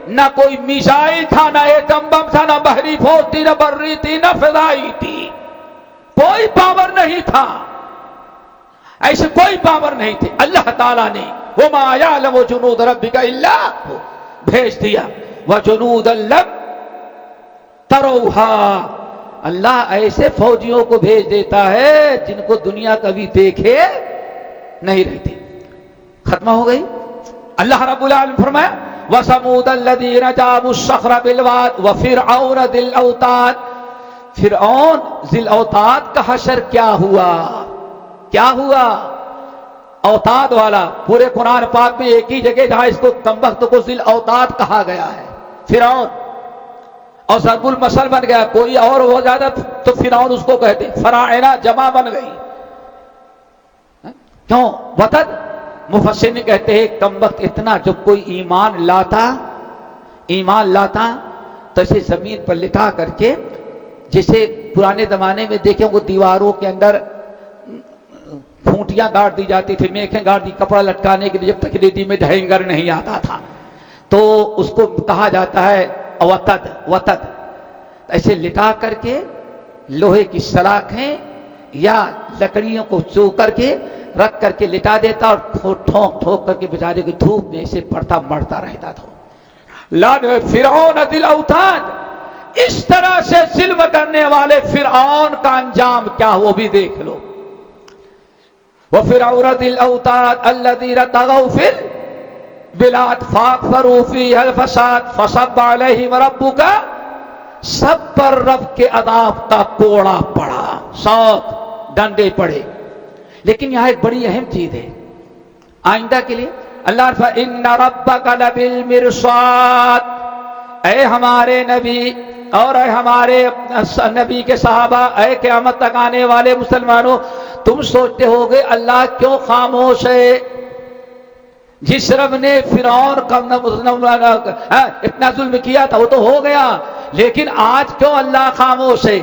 نہ کوئی میزائل تھا، نہ ایٹم بم تھا، نہ بحری فوج تھی، نہ بری تھی، نہ فضائی تھی، کوئی پاور نہیں تھا، ایسے کوئی پاور نہیں تھی. اللہ تعالیٰ نے وما یعلم جنود ربک الا هو بھیج دیا. وجنودا لم تروها. اللہ ایسے فوجیوں کو بھیج دیتا ہے جن کو دنیا کبھی دیکھے نہیں رہتی. ختم ہو گئی. اللہ رب العالمین فرمایا وَثَمُودَ الَّذِينَ جَابُوا الصَّخْرَ بِالْوَادِ وَفِرْعَوْنَ ذِي الْأَوْتَادِ. فرعون ذی الاوتاد کا حشر کیا ہوا؟ کیا ہوا؟ اوتاد والا پورے قرآن پاک میں ایک ہی جگہ جہاں اس کو کمبخت کو ذی الاوتاد کہا گیا ہے، فرعون. اور ضرب المثل بن گیا، کوئی اور ہو جاتا تو فرعون اس کو کہتے، فراعنہ جمع بن گئی. کیوں؟ وطد. مفسرین کہتے ہیں کم وقت اتنا، جب کوئی ایمان لاتا تو اسے زمین پر لٹا کر کے، جیسے پرانے زمانے میں دیکھیں وہ دیواروں کے اندر پھونٹیاں گاڑ دی جاتی تھی، میخیں گاڑ دی کپڑا لٹکانے کے لیے، جب تک ریڈی میڈ ہینگر نہیں آتا تھا تو اس کو کہا جاتا ہے وطد. ایسے لٹا کر کے لوہے کی سلاخیں یا لکڑیوں کو چو کر کے رکھ کر کے لٹا دیتا اور ٹھوک ٹھوک کر کے بیچارے کی دھوپ میں سے پڑتا مرتا رہتا تھا. فرعون ذی الاوتاد. اس طرح سے ظلم کرنے والے فرعون کا انجام کیا وہ بھی دیکھ لو. وَفِرْعَوْنَ ذِي الْأَوْتَادِ الَّذِينَ طَغَوْا فِي الْبِلَادِ فَأَكْثَرُوا فِيهَا الْفَسَادَ فَصَبَّ عَلَيْهِمْ رَبُّكَ. سب پر رب کے عذاب کا کوڑا پڑا، 7 ڈنڈے پڑے. لیکن یہاں ایک بڑی اہم چیز ہے آئندہ کے لیے. اللہ فَإِنَّ رَبَّكَ لَبِالْمِرْصَادِ. اے ہمارے نبی اور اے ہمارے نبی کے صحابہ، اے قیامت تک آنے والے مسلمانوں، تم سوچتے ہوگے اللہ کیوں خاموش ہے؟ جس رب نے فرعون کا اتنا ظلم کیا تھا وہ تو ہو گیا، لیکن آج کیوں اللہ خاموش ہے؟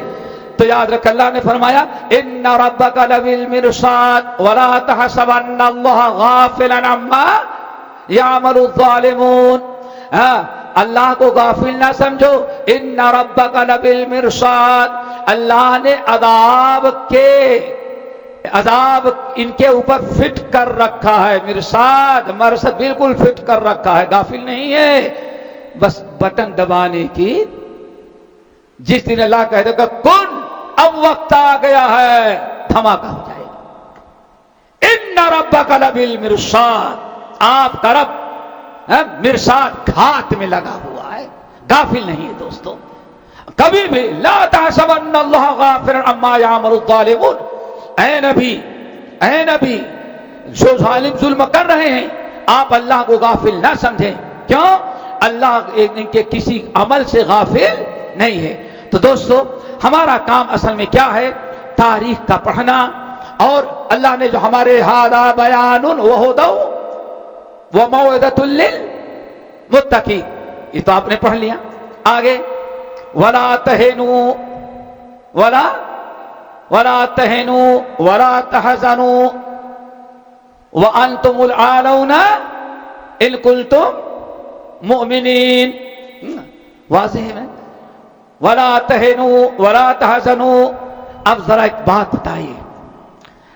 تو یاد رکھ اللہ نے فرمایا ان ربک لبالمرصاد ولا تحسبن اللہ غافلا عما یعمل الظالمون. اللہ کو غافل نہ سمجھو. ان ربک لبالمرصاد. اللہ نے عذاب ان کے اوپر فٹ کر رکھا ہے. مرصد بالکل فٹ کر رکھا ہے، غافل نہیں ہے. بس بٹن دبانے کی جس دن اللہ کہہ دے گا کن، اب وقت آ گیا ہے، دھماکہ ہو جائے گا. ان ربک لبالمرصاد. آپ کا رب مرصاد گھات میں لگا ہوا ہے، غافل نہیں ہے دوستو. کبھی بھی لا تحسبن اللہ غافلا عما یعمل الظالمون. اے نبی جو ظالم ظلم کر رہے ہیں آپ اللہ کو غافل نہ سمجھیں. کیوں؟ اللہ ان کے کسی عمل سے غافل نہیں ہے. تو دوستو ہمارا کام اصل میں کیا ہے؟ تاریخ کا پڑھنا. اور اللہ نے جو ہمارے ھذا بیان وہدی وموعظۃ للمتقین، یہ تو آپ نے پڑھ لیا. آگے ولا تہنوا ولا تحزنوا وانتم العالون ان کنتم مؤمنین. واضح ہے ولا تہنوا ولا تحزنوا. اب ذرا ایک بات بتائیے،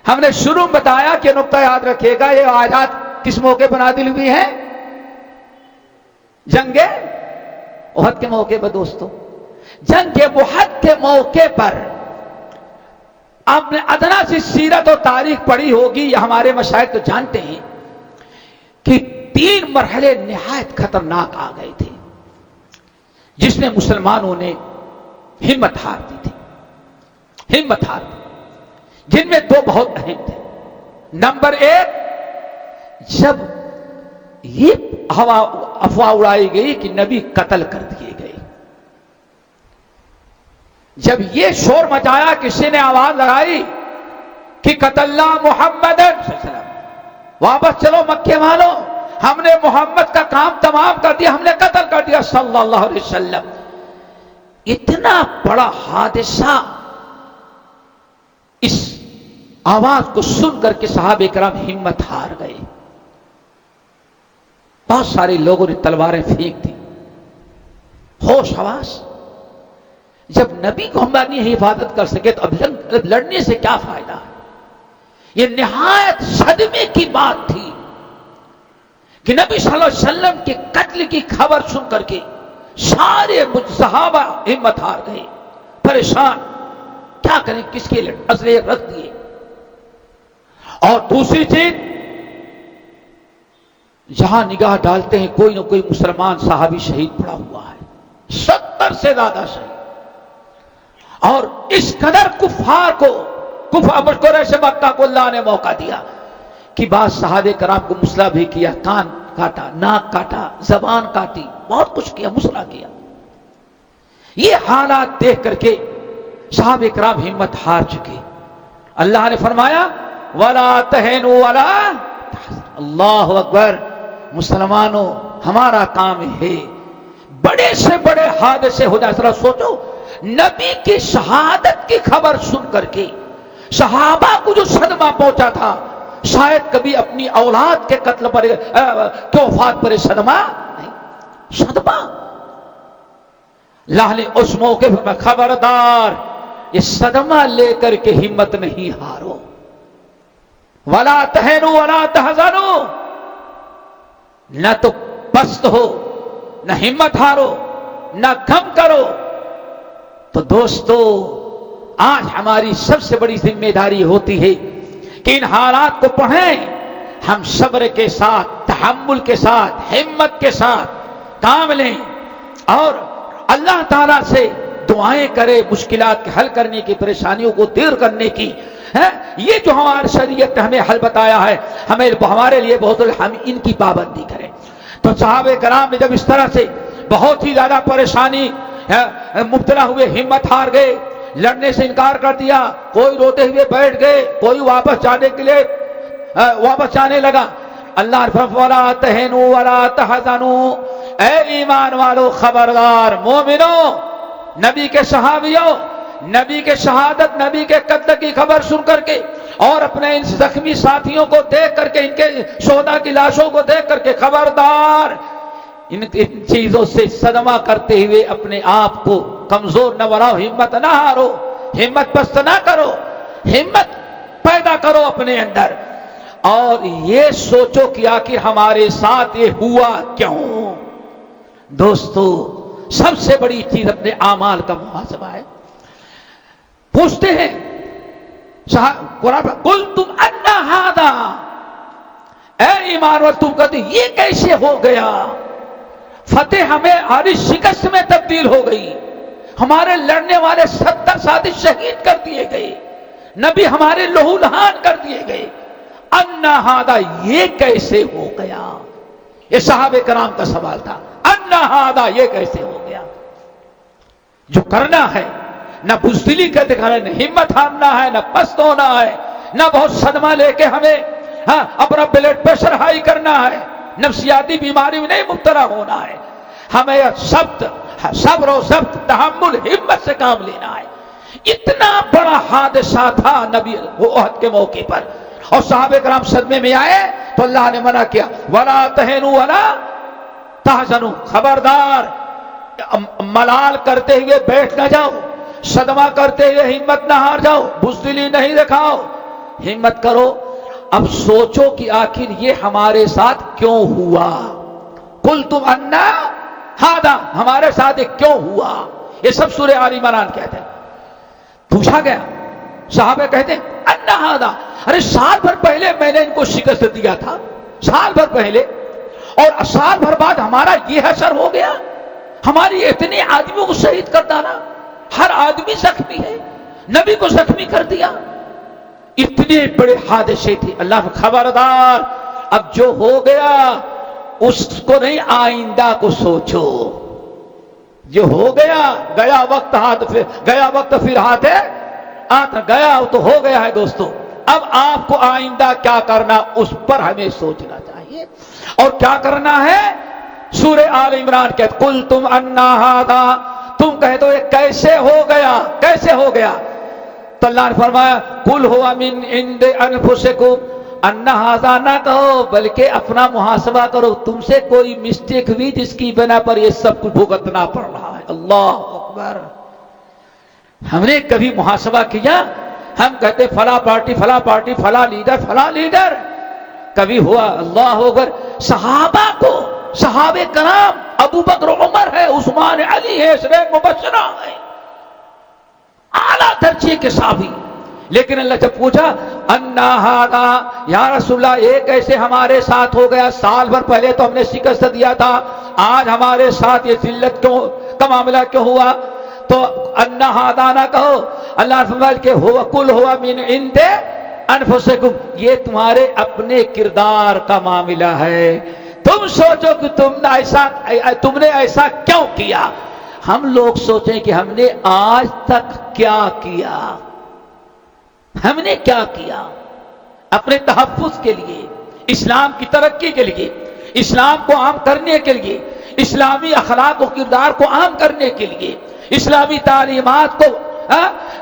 ہم نے شروع میں بتایا کہ نقطہ یاد رکھیے گا یہ آیات کس موقع پر نازل ہوئی ہے؟ جنگ احد کے موقع پر. دوستو جنگ احد کے موقع پر آپ نے ادنا سی سیرت اور تاریخ پڑھی ہوگی، یا ہمارے مشائخ تو جانتے ہیں کہ 3 مرحلے نہایت خطرناک آ گئے تھے جس میں مسلمانوں نے ہمت ہار دی تھی. جن میں 2 بہت اہم تھے. نمبر 1، جب یہ افواہ اڑائی گئی کہ نبی قتل کر دیے گئے. جب یہ شور مچایا، کسی نے آواز لگائی کہ قتلنا محمد، واپس چلو مکے والوں، ہم نے محمد کا کام تمام کر دیا، ہم نے قتل کر دیا صلی اللہ علیہ وسلم. اتنا بڑا حادثہ، اس آواز کو سن کر کے صحابہ کرام ہمت ہار گئے. بہت سارے لوگوں نے تلواریں پھینک دی. ہوش حواس. جب نبی کو ہم نہیں حفاظت کر سکے تو اب لڑنے سے کیا فائدہ ہے؟ یہ نہایت صدمے کی بات تھی کہ نبی صلی اللہ علیہ وسلم کے قتل کی خبر سن کر کے سارے صحابہ ہمت ہار گئے، پریشان. کیا کریں، کس کے اسلحے رکھ دیے. اور دوسری چیز، جہاں نگاہ ڈالتے ہیں کوئی نہ کوئی مسلمان صحابی شہید پڑا ہوا ہے، 70 سے زیادہ شہید. اور اس قدر کفار کو قریش مکہ کو اللہ نے موقع دیا کہ بعض صحابہ کرام کو مسلح بھی کیا، کان کاٹا، ناک کاٹا، زبان کاٹی، بہت کچھ کیا، مسلح کیا. یہ حالات دیکھ کر کے صحابہ کرام ہمت ہار چکے. اللہ نے فرمایا ولا تہنوا ولا تحزنوا. اللہ اکبر. مسلمانوں ہمارا کام ہے، بڑے سے بڑے حادثے ہو جائے. ذرا سوچو، نبی کی شہادت کی خبر سن کر کے صحابہ کو جو صدمہ پہنچا تھا، شاید کبھی اپنی اولاد کے قتل پر کے وفات پر صدمہ نہیں. صدمہ. اللہ نے اس موقع پر خبردار، یہ صدمہ لے کر کے ہمت نہیں ہارو. ولا تہنوا ولا تحزنوا. نہ تو پست ہو، نہ ہمت ہارو، نہ غم کرو. تو دوستو آج ہماری سب سے بڑی ذمہ داری ہوتی ہے کہ ان حالات کو پڑھیں، ہم صبر کے ساتھ، تحمل کے ساتھ، ہمت کے ساتھ کام لیں اور اللہ تعالیٰ سے دعائیں کریں مشکلات کے حل کرنے کی، پریشانیوں کو دور کرنے کی. یہ جو ہماری شریعت نے ہمیں حل بتایا ہے ہمارے لیے بہت، ہم ان کی پابندی کریں. تو صحابہ کرام نے جب اس طرح سے بہت ہی زیادہ پریشانی مبتلا ہوئے، ہمت ہار گئے، لڑنے سے انکار کر دیا، کوئی روتے ہوئے بیٹھ گئے، کوئی واپس جانے کے لیے واپس جانے لگا. اللہ نے فرمایا وَلَا تَهِنُوا وَلَا تَحْزَنُوا، اے ایمان والو خبردار مومنو، نبی کے صحابیوں، نبی کے شہادت، نبی کے قتل کی خبر سن کر کے اور اپنے ان زخمی ساتھیوں کو دیکھ کر کے، ان کے شہداء کی لاشوں کو دیکھ کر کے خبردار ان چیزوں سے صدمہ کرتے ہوئے اپنے آپ کو کمزور نہ بناؤ، ہمت نہ ہارو، ہمت پست نہ کرو، ہمت پیدا کرو اپنے اندر اور یہ سوچو کہ آخر ہمارے ساتھ یہ ہوا کیوں. دوستو سب سے بڑی چیز اپنے اعمال کا محاسبہ ہے. پوچھتے ہیں قرآن قل تم انا ھذا، اے ایمان والو تم کہتے یہ کیسے ہو گیا؟ فتح ہمیں ہماری شکست میں تبدیل ہو گئی، ہمارے لڑنے والے 70 ساتھی شہید کر دیے گئے، نبی ہمارے لہو لہان کر دیے گئے. انا ھذا یہ کیسے ہو گیا؟ یہ صحابہ کرام کا سوال تھا. انا ھذا یہ کیسے ہو گیا؟ جو کرنا ہے نہ بزدلی کا دکھانا، نہ ہمت ہارنا ہے، نہ پست ہونا ہے، نہ بہت صدمہ لے کے ہمیں اپنا بلڈ پریشر ہائی کرنا ہے، نفسیاتی بیماری میں نہیں مبتلا ہونا ہے. ہمیں صبر و ضبط، تحمل، ہمت سے کام لینا ہے. اتنا بڑا حادثہ تھا نبی احد کے موقع پر اور صحابہ کرام صدمے میں آئے تو اللہ نے منع کیا وَلَا تَهِنُوا وَلَا تَحْزَنُوا، خبردار ملال کرتے ہوئے بیٹھ نہ جاؤ، صدمہ کرتے ہوئے ہمت نہ ہار جاؤ، بزدلی نہیں دکھاؤ، ہمت کرو. اب سوچو کہ آخر یہ ہمارے ساتھ کیوں ہوا؟ قُلْتُمْ أَنَّا هَذَا، ہمارے ساتھ یہ کیوں ہوا؟ یہ سب سورہ آل عمران کہتے ہیں. پوچھا گیا، صحابہ کہتے ہیں اَنَّا هَذَا، ارے سال بھر پہلے میں نے ان کو شکست دیا تھا، سال بھر پہلے، اور سال بھر بعد ہمارا یہ حشر ہو گیا، ہماری اتنے آدمیوں کو شہید کر ڈالا، ہر آدمی زخمی ہے، نبی کو زخمی کر دیا. اتنے بڑے حادثے تھے. اللہ خبردار، اب جو ہو گیا اس کو نہیں، آئندہ کو سوچو. جو ہو گیا گیا وقت پھر ہاتھ ہے گیا تو ہو گیا ہے دوستو. اب آپ کو آئندہ کیا کرنا اس پر ہمیں سوچنا چاہیے اور کیا کرنا ہے. سورہ آل عمران کہتے قل تم انا ھذا، تم کہے تو یہ کیسے ہو گیا، کیسے ہو گیا؟ تو اللہ نے فرمایا قل ھو من عند انفسکم انا ھذا، نہ کہو بلکہ اپنا محاسبہ کرو، تم سے کوئی مسٹیک ہوئی جس کی بنا پر یہ سب کچھ بھگتنا پڑ رہا ہے. اللہ اکبر. ہم نے کبھی محاسبہ کیا؟ ہم کہتے فلاں پارٹی فلاں لیڈر کبھی ہوا؟ اللہ اکبر. صحابہ کو، صحابہ کرام، ابو بکر عمر ہے، عثمان علی ہے، عشرہ مبشرہ ہے، اعلیٰ درجے کے صحابی. لیکن اللہ جب پوچھا انا ھذا، یا رسول اللہ یہ کیسے ہمارے ساتھ ہو گیا؟ سال بھر پہلے تو ہم نے شکست دیا تھا، آج ہمارے ساتھ یہ ذلت کیوں کا معاملہ کیوں ہوا؟ تو انا ھذا نہ کہو. اللہ نے فرمایا کہ ہوا قل ھو من عند انفسکم، یہ تمہارے اپنے کردار کا معاملہ ہے. تم سوچو کہ تم نے ایسا کیوں کیا. ہم لوگ سوچیں کہ ہم نے آج تک کیا کیا، ہم نے کیا کیا اپنے تحفظ کے لیے، اسلام کی ترقی کے لیے، اسلام کو عام کرنے کے لیے، اسلامی اخلاق و کردار کو عام کرنے کے لیے، اسلامی تعلیمات کو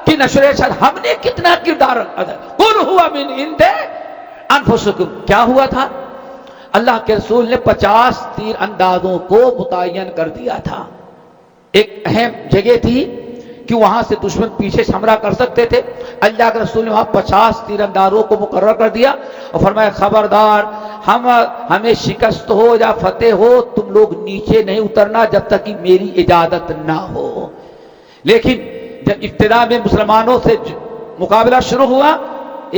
کی نشر ہم نے کتنا کردار ادا. قل ھو من عند انفسکم، کیا ہوا تھا؟ اللہ کے رسول نے 50 تیر اندازوں کو متعین کر دیا تھا. ایک اہم جگہ تھی کہ وہاں سے دشمن پیچھے سے حملہ کر سکتے تھے. اللہ کے رسول نے وہاں 50 تیر اندازوں کو مقرر کر دیا اور فرمایا خبردار، ہمیں شکست ہو یا فتح ہو، تم لوگ نیچے نہیں اترنا جب تک کہ میری اجازت نہ ہو. لیکن جب ابتدا میں مسلمانوں سے مقابلہ شروع ہوا،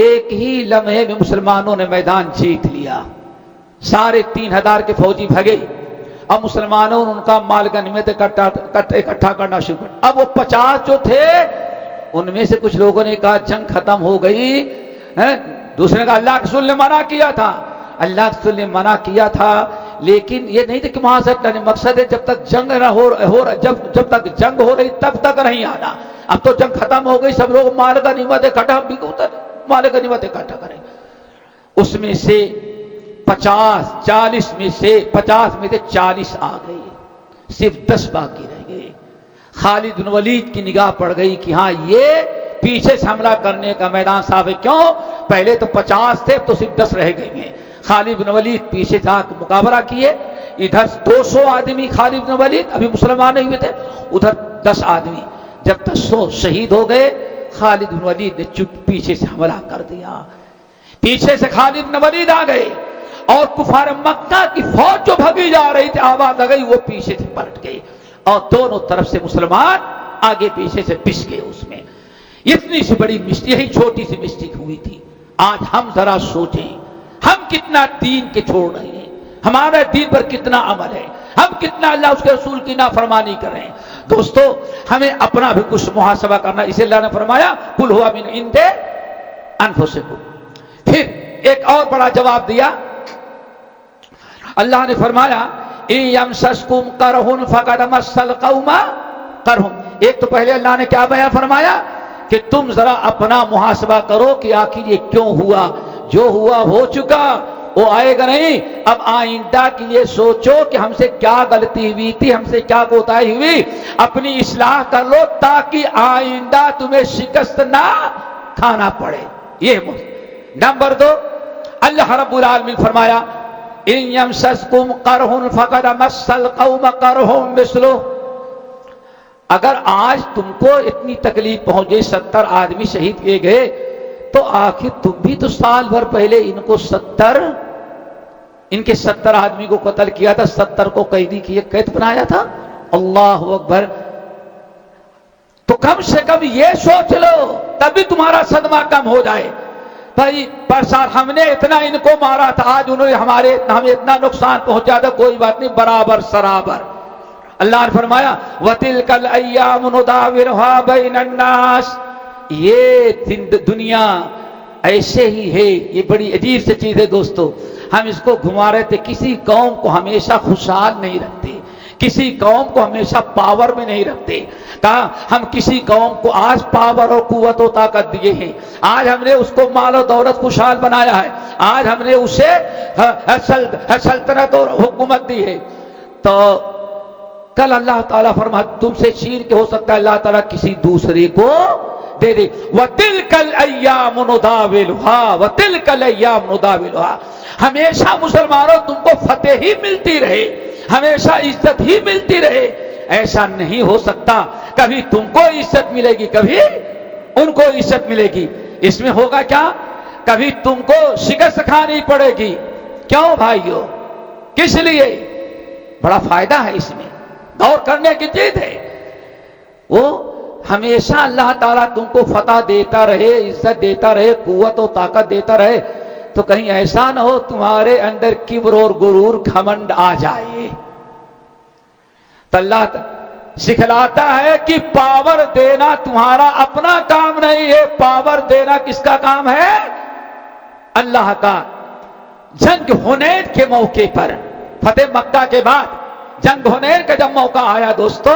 ایک ہی لمحے میں مسلمانوں نے میدان جیت لیا، سارے 3000 کے فوجی بھگے، اب مسلمانوں نے ان کا مال غنیمت اکٹھا کرنا شروع کر۔ اب وہ 50 جو تھے ان میں سے کچھ لوگوں نے کہا جنگ ختم ہو گئی، دوسرے نے کہا اللہ کے رسول نے منع کیا تھا، اللہ کے رسول نے منع کیا تھا، لیکن یہ نہیں تھا کہ وہاں سے مقصد ہے جب تک جنگ نہ ہو جب تک جنگ ہو رہی تب تک نہیں آنا، اب تو جنگ ختم ہو گئی، سب لوگ مال غنیمت اکٹھا مال غنیمت اکٹھا کریں۔ اس میں سے 40 میں سے 40 آ گئے، صرف 10 باقی رہ گئے۔ خالد بن ولید کی نگاہ پڑ گئی کہ ہاں یہ پیچھے سے حملہ کرنے کا میدان صاف ہے، کیوں؟ پہلے تو 50 تھے تو صرف 10 رہ گئے ہیں۔ خالد بن ولید پیچھے جا کے مقابلہ کیے، ادھر 200 آدمی خالد بن ولید ابھی مسلمان نہیں ہوئے تھے، ادھر 10 آدمی، جب 10 شہید ہو گئے خالد بن ولید نے پیچھے سے حملہ کر دیا، پیچھے سے خالد بن ولید آ گئے اور کفار مکہ کی فوج جو بھگی جا رہی تھی آواز آ گئی وہ پیچھے سے پلٹ گئی اور دونوں طرف سے مسلمان آگے پیچھے سے پس گئے۔ اس میں اتنی سی بڑی مسٹیک، یہی چھوٹی سی مسٹیک ہوئی تھی۔ آج ہم ذرا سوچیں ہم کتنا دین کے چھوڑ رہے ہیں، ہمارے دین پر کتنا عمل ہے، ہم کتنا اللہ اس کے رسول کی نافرمانی کر رہے ہیں۔ دوستو ہمیں اپنا بھی کچھ محاسبہ کرنا، اسے اللہ نے فرمایا قل ھو من عند انفسکم۔ پھر ایک اور بڑا جواب دیا، اللہ نے فرمایا ان یمسسکم قرح فقد مس القوم قرح۔ ایک تو پہلے اللہ نے کیا بیان فرمایا کہ تم ذرا اپنا محاسبہ کرو کہ آخر یہ کیوں ہوا، جو ہوا ہو چکا وہ آئے گا نہیں، اب آئندہ کے لیے سوچو کہ ہم سے کیا غلطی ہوئی تھی، ہم سے کیا کوتاہی ہوئی، اپنی اصلاح کر لو تاکہ آئندہ تمہیں شکست نہ کھانا پڑے۔ یہ نمبر 2 اللہ رب العالمین فرمایا ان یمسسکم قرح فقد مس القوم قرح مثلہ۔ اگر آج تم کو اتنی تکلیف پہنچ گئی، 70 آدمی شہید کیے گئے، تو آخر تم بھی تو سال بھر پہلے ان کے 70 آدمی کو قتل کیا تھا، 70 کو قیدی کیے قید بنایا تھا۔ اللہ اکبر۔ تو کم سے کم یہ سوچ لو تبھی تمہارا صدمہ کم ہو جائے۔ بھائی پرسال ہم نے اتنا ان کو مارا تھا، آج انہوں نے ہمیں اتنا نقصان پہنچا تھا، کوئی بات نہیں، برابر سرابر۔ اللہ نے فرمایا وَتِلْكَ الْأَيَّامُ نُدَاوِلُهَا بَيْنَ النَّاسِ۔ یہ دنیا ایسے ہی ہے، یہ بڑی عجیب سی چیز ہے دوستو، ہم اس کو گھما رہے تھے۔ کسی قوم کو ہمیشہ خوشحال نہیں رکھتے، کسی قوم کو ہمیشہ پاور میں نہیں رکھتے۔ کہا ہم کسی قوم کو آج پاور اور قوت و طاقت دیے ہیں، آج ہم نے اس کو مال و دولت خوشحال بنایا ہے، آج ہم نے اسے سلطنت اور حکومت دی ہے، تو کل اللہ تعالیٰ فرماتا تم سے چھین کے ہو سکتا ہے اللہ تعالیٰ کسی دوسرے کو دے دے۔ وَتِلْكَ الْأَيَّامُ نُدَاوِلُهَا وَتِلْكَ الْأَيَّامُ نُدَاوِلُهَا۔ ہمیشہ مسلمانوں تم کو فتح ہی ملتی رہے، ہمیشہ عزت ہی ملتی رہے، ایسا نہیں ہو سکتا۔ کبھی تم کو عزت ملے گی، کبھی ان کو عزت ملے گی۔ اس میں ہوگا کیا؟ کبھی تم کو شکست کھانی پڑے گی۔ کیوں بھائیو؟ کس لیے؟ بڑا فائدہ ہے اس میں، غور کرنے کی چیز ہے۔ وہ ہمیشہ اللہ تعالیٰ تم کو فتح دیتا رہے، عزت دیتا رہے، قوت و طاقت دیتا رہے، تو کہیں ایسا نہ ہو تمہارے اندر کبر اور غرور گھمنڈ آ جائے۔ تو اللہ سکھلاتا ہے کہ پاور دینا تمہارا اپنا کام نہیں ہے، پاور دینا کس کا کام ہے؟ اللہ کا۔ جنگ حنین کے موقع پر، فتح مکہ کے بعد جنگ حنین کا جب موقع آیا دوستو،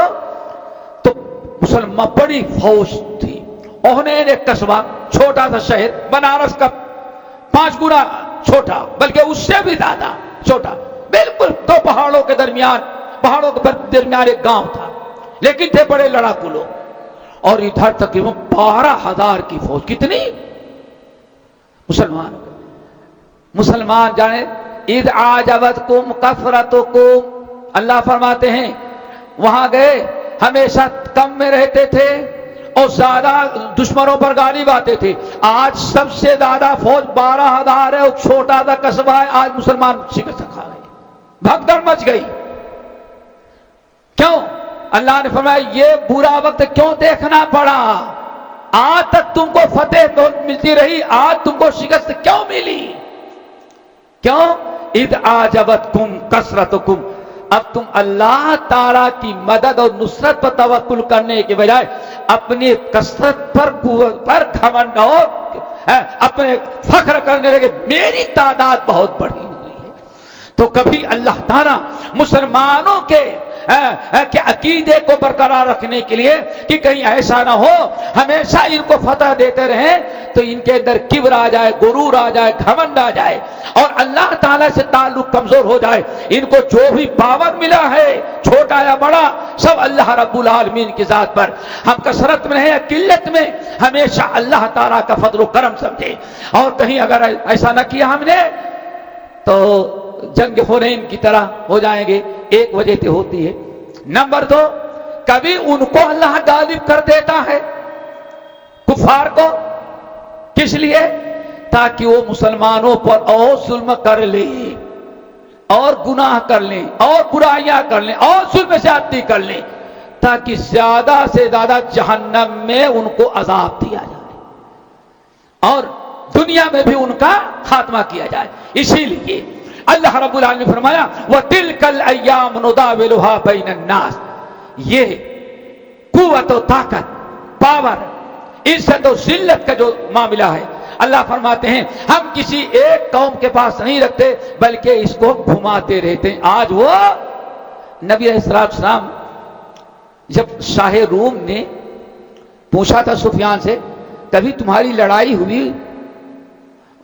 تو مسلمان بڑی فوج تھی۔ حنین ایک قصبہ، چھوٹا سا شہر، بنارس کا 5 گنا چھوٹا، بلکہ اس سے بھی زیادہ چھوٹا، بالکل 2 پہاڑوں کے درمیان ایک گاؤں تھا، لیکن تھے بڑے لڑاکو لوگ، اور ادھر تقریباً 12,000 کی فوج۔ کتنی؟ مسلمان جانے اذ اعجبتکم کثرتکم، اللہ فرماتے ہیں وہاں گئے ہمیشہ کم میں رہتے تھے اور زیادہ دشمنوں پر غالب آتے تھے۔ آج سب سے زیادہ فوج 12,000 ہے اور چھوٹا سا قصبہ ہے، آج مسلمان شکست کھا گئے، بھگدڑ مچ گئی۔ کیوں؟ اللہ نے فرمایا یہ برا وقت کیوں دیکھنا پڑا؟ آج تک تم کو فتح تو ملتی رہی، آج تم کو شکست کیوں ملی؟ کیوں؟ اذ اعجبتکم کثرتکم، اب تم اللہ تعالیٰ کی مدد اور نصرت پر توکل کرنے کے بجائے اپنی کثرت پر، قوت پر گھمنڈ اور اپنے فخر کرنے لگے میری تعداد بہت بڑی ہوئی ہے۔ تو کبھی اللہ تعالیٰ مسلمانوں کے عقیدے کو برقرار رکھنے کے لیے کہ کہیں ایسا نہ ہو ہمیشہ ان کو فتح دیتے رہیں تو ان کے اندر کبر آ جائے، غرور آ جائے، گھمنڈ آ جائے اور اللہ تعالیٰ سے تعلق کمزور ہو جائے۔ ان کو جو بھی پاور ملا ہے چھوٹا یا بڑا سب اللہ رب العالمین کی ذات پر، ہم کثرت میں ہیں یا قلت میں ہمیشہ اللہ تعالیٰ کا فضل و کرم سمجھے، اور کہیں اگر ایسا نہ کیا ہم نے تو جنگ حنین کی طرح ہو جائیں گے۔ ایک وجہ تو ہوتی ہے، نمبر 2 کبھی ان کو اللہ غالب کر دیتا ہے کفار کو، کس لیے؟ تاکہ وہ مسلمانوں پر اور ظلم کر لیں اور گناہ کر لیں اور برائیاں کر لیں اور ظلم زیادتی کر لیں، تاکہ زیادہ سے زیادہ جہنم میں ان کو عذاب دیا جائے اور دنیا میں بھی ان کا خاتمہ کیا جائے۔ اسی لیے اللہ رب العالمین نے فرمایا وَتِلْكَ الْأَيَّامُ نُدَاوِلُهَا بَيْنَ النَّاسِ، یہ قوت و طاقت، پاور، عزت و ذلت کا جو معاملہ ہے، اللہ فرماتے ہیں ہم کسی ایک قوم کے پاس نہیں رکھتے بلکہ اس کو گھماتے رہتے ہیں۔ آج وہ نبی علیہ السلام جب شاہ روم نے پوچھا تھا سفیان سے کبھی تمہاری لڑائی ہوئی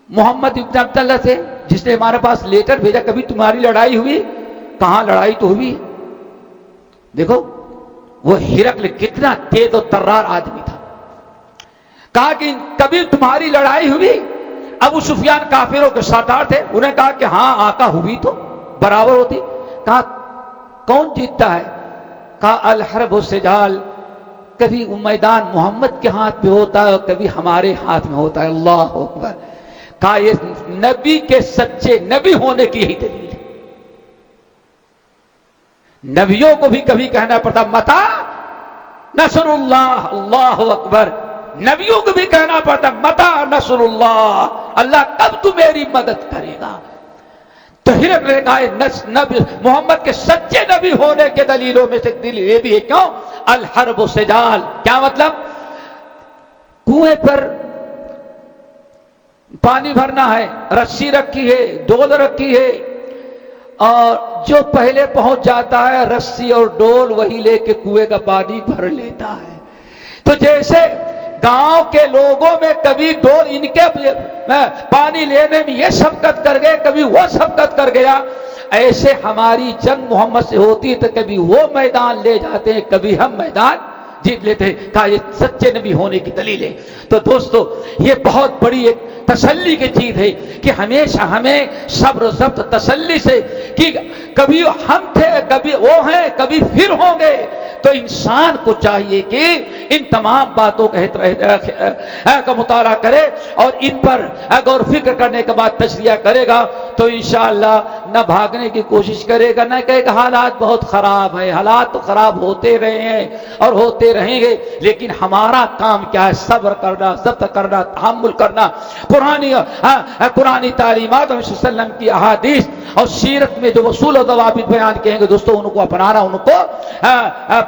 محمد ابن عبداللہ سے جس نے ہمارے پاس لیٹر بھیجا، کبھی تمہاری لڑائی ہوئی؟ کہاں لڑائی تو ہوئی۔ دیکھو وہ ہرقل کتنا تیز و ترار آدمی تھا، کہا کہ کبھی تمہاری لڑائی ہوئی؟ ابو سفیان کافروں کے سردار تھے، انہیں کہا کہ ہاں آقا ہوئی تو برابر ہوتی۔ کہا کون جیتتا ہے؟ کہا الحرب والسجال، کبھی میدان محمد کے ہاتھ میں ہوتا ہے اور کبھی ہمارے ہاتھ میں ہوتا ہے۔ اللہ اکبر۔ کہا یہ نبی کے سچے نبی ہونے کی یہی دلیل ہے۔ نبیوں کو بھی کبھی کہنا پڑتا متا نصر اللہ، اللہ اکبر۔ نبیوں کو بھی کہنا پڑتا متا نصر اللہ، اللہ کب تو میری مدد کرے گا۔ تو ہرقل نے کہا نبی محمد کے سچے نبی ہونے کے دلیلوں میں سے دلیل یہ بھی ہے، کیوں؟ الحرب والسجال، کیا مطلب؟ کنویں پر پانی بھرنا ہے، رسی رکھی ہے، ڈول رکھی ہے، اور جو پہلے پہنچ جاتا ہے رسی اور ڈول وہی لے کے کنویں کا پانی بھر لیتا ہے۔ تو جیسے گاؤں کے لوگوں میں کبھی ڈول ان کے پانی لینے میں یہ سبقت کر گئے، کبھی وہ سبقت کر گیا، ایسے ہماری جنگ محمد سے ہوتی ہے تو کبھی وہ میدان لے جاتے ہیں، کبھی ہم میدان جیت لیتے ہیں۔ کہا یہ سچے نبی ہونے کی دلیل ہے۔ تو دوستو یہ بہت بڑی ایک تسلی کی چیز ہے کہ ہمیشہ ہمیں صبر و ضبط تسلی سے کہ کبھی ہم تھے، کبھی وہ ہیں، کبھی پھر ہوں گے، تو انسان کو چاہیے کہ ان تمام باتوں کا مطالعہ کرے اور ان پر غور و فکر کرنے کے بعد تجزیہ کرے گا تو انشاءاللہ نہ بھاگنے کی کوشش کرے گا، نہ کہے گا حالات بہت خراب ہیں۔ حالات تو خراب ہوتے رہے ہیں اور ہوتے رہیں گے، لیکن ہمارا کام کیا ہے؟ صبر کرنا، ضبط کرنا، تحمل کرنا، قرآنی تعلیمات اور صلی اللہ علیہ وسلم کی احادیث اور سیرت میں جو اصول و ضوابط بیان کہیں گے دوستوں ان کو اپنانا، ان کو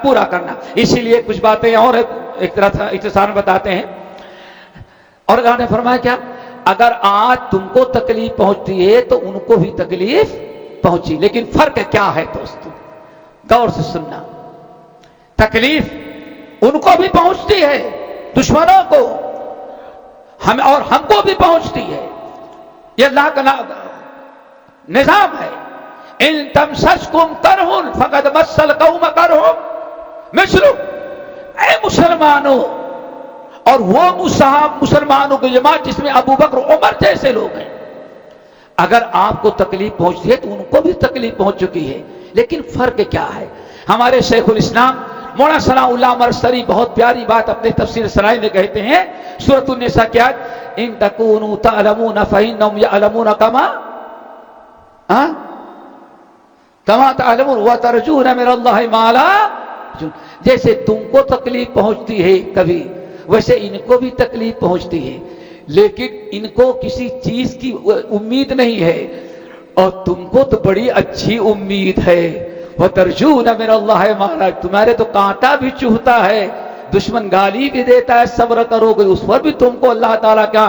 پورا کرنا۔ اسی لیے کچھ باتیں اور ایک طرح اختصار بتاتے ہیں۔ اور اللہ نے فرمایا کیا؟ اگر آج تم کو تکلیف پہنچتی ہے تو ان کو بھی تکلیف پہنچی، لیکن فرق کیا ہے دوستوں؟ غور سے سننا۔ تکلیف ان کو بھی پہنچتی ہے، دشمنوں کو، اور ہم کو بھی پہنچتی ہے، یہ اللہ کا نظام ہے۔ ان تمسسکم کرہ فقد مس القوم کرہ مثلہ، اے مسلمانوں، اور وہ مسلمانوں کی جماعت جس میں ابو بکر عمر جیسے لوگ ہیں، اگر آپ کو تکلیف پہنچتی ہے تو ان کو بھی تکلیف پہنچ چکی ہے، لیکن فرق کیا ہے؟ ہمارے شیخ الاسلام مولانا ثناء اللہ مرسری بہت پیاری بات اپنے تفسیر سرائی میں کہتے ہیں، سورۃ النساء کی آیت ان تکونوا تعلمون فانهم يعلمون كما تعلمون وترجون من الله ما لا جیسے تم کو تکلیف پہنچتی ہے کبھی، ویسے ان کو بھی تکلیف پہنچتی ہے، لیکن ان کو کسی چیز کی امید نہیں ہے، اور تم کو تو بڑی اچھی امید ہے۔ وَتَرْجُونَ مِنَ اللَّهِ مَا لَا، تمہارے تو کانٹا بھی چبھتا ہے، دشمن گالی بھی دیتا ہے، صبر کرو گے اس پر بھی تم کو اللہ تعالیٰ کا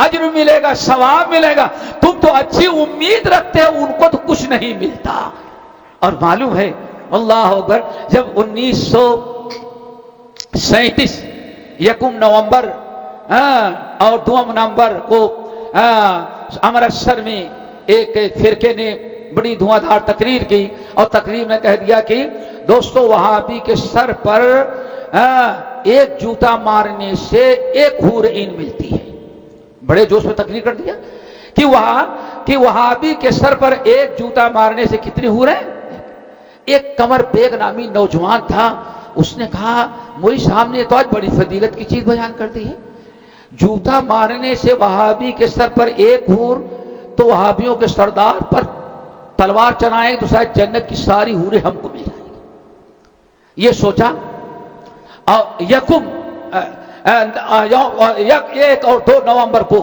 اجر ملے گا، ثواب ملے گا، تم تو اچھی امید رکھتے ہو، ان کو تو کچھ نہیں ملتا۔ اور معلوم ہے اللہ اکبر، جب 1937 یکم نومبر اور 2 نومبر کو امرتسر میں ایک فرقے نے بڑی دھواں دھار تقریر کی، اور تقریر میں کہہ دیا کہ دوستو وہابی کے سر پر ایک جوتا مارنے سے ایک حور عین ملتی ہے۔ بڑے جوش میں تقریر کر دیا کہ وہابی کے سر پر ایک جوتا مارنے سے کتنی حور ہیں؟ ایک قمر بیگ نامی نوجوان تھا، اس نے کہا مولوی صاحب نے تو آج بڑی فضیلت کی چیز بیان کر دی ہے، جوتا مارنے سے وہابی کے سر پر ایک حور، تو وہابیوں کے سردار پر تلوار چلائیں تو شاید جنت کی ساری حوریں ہم کو مل جائیں گی۔ یہ سوچا، اور یکم 1 اور 2 نومبر کو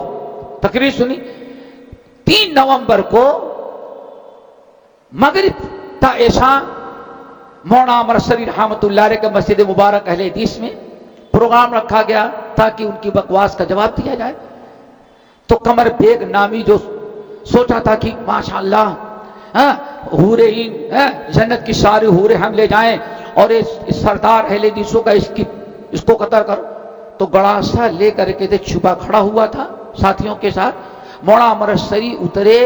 تقریر سنی۔ 3 نومبر کو مغرب تا عشاء مولانا امرتسری رحمۃ اللہ علیہ کے مسجد مبارک اہل حدیث میں پروگرام رکھا گیا تاکہ ان کی بکواس کا جواب دیا جائے۔ تو قمر بیگ نامی جو سوچا تھا کہ ماشاءاللہ حوریں جنت کی ساری حوریں ہم لے جائیں اور اس سردار اہل حدیثوں کا اس کو قتل کرو، تو گڑاسا لے کر کے چھپا کھڑا ہوا تھا ساتھیوں کے ساتھ۔ مولانا امرتسری اترے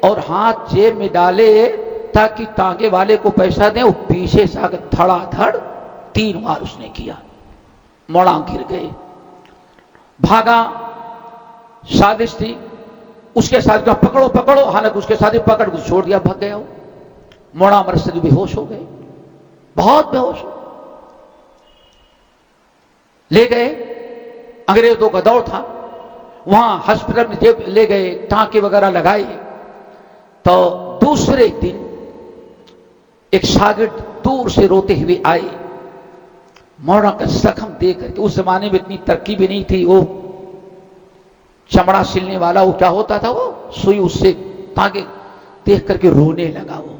اور ہاتھ جیب میں ڈالے تاکہ تانگے والے کو پیسہ دیں، وہ پیچھے سے آ کے دھڑا دھڑ 3 بار اس نے کیا، مولانا گر گئے، بھاگا، سازش تھی، اس کے ساتھ کہا پکڑو پکڑو، حالانکہ اس کے ساتھ پکڑ کو چھوڑ دیا، بھگ گیا وہ۔ مولانا امرتسری بے ہوش ہو گئے، بہت بے ہوش، لے گئے، انگریزوں کا دور تھا، وہاں ہاسپٹل میں لے گئے، ٹانکے وغیرہ لگائے۔ تو دوسرے دن ایک شاگرد دور سے روتے ہوئے آئے، مولانا کا زخم دیکھ کر کے، اس زمانے میں اتنی ترقی بھی نہیں تھی، وہ چمڑا سلنے والا وہ کیا ہوتا تھا، وہ سوئی، اس سے تاکہ دیکھ کر کے رونے لگا، وہ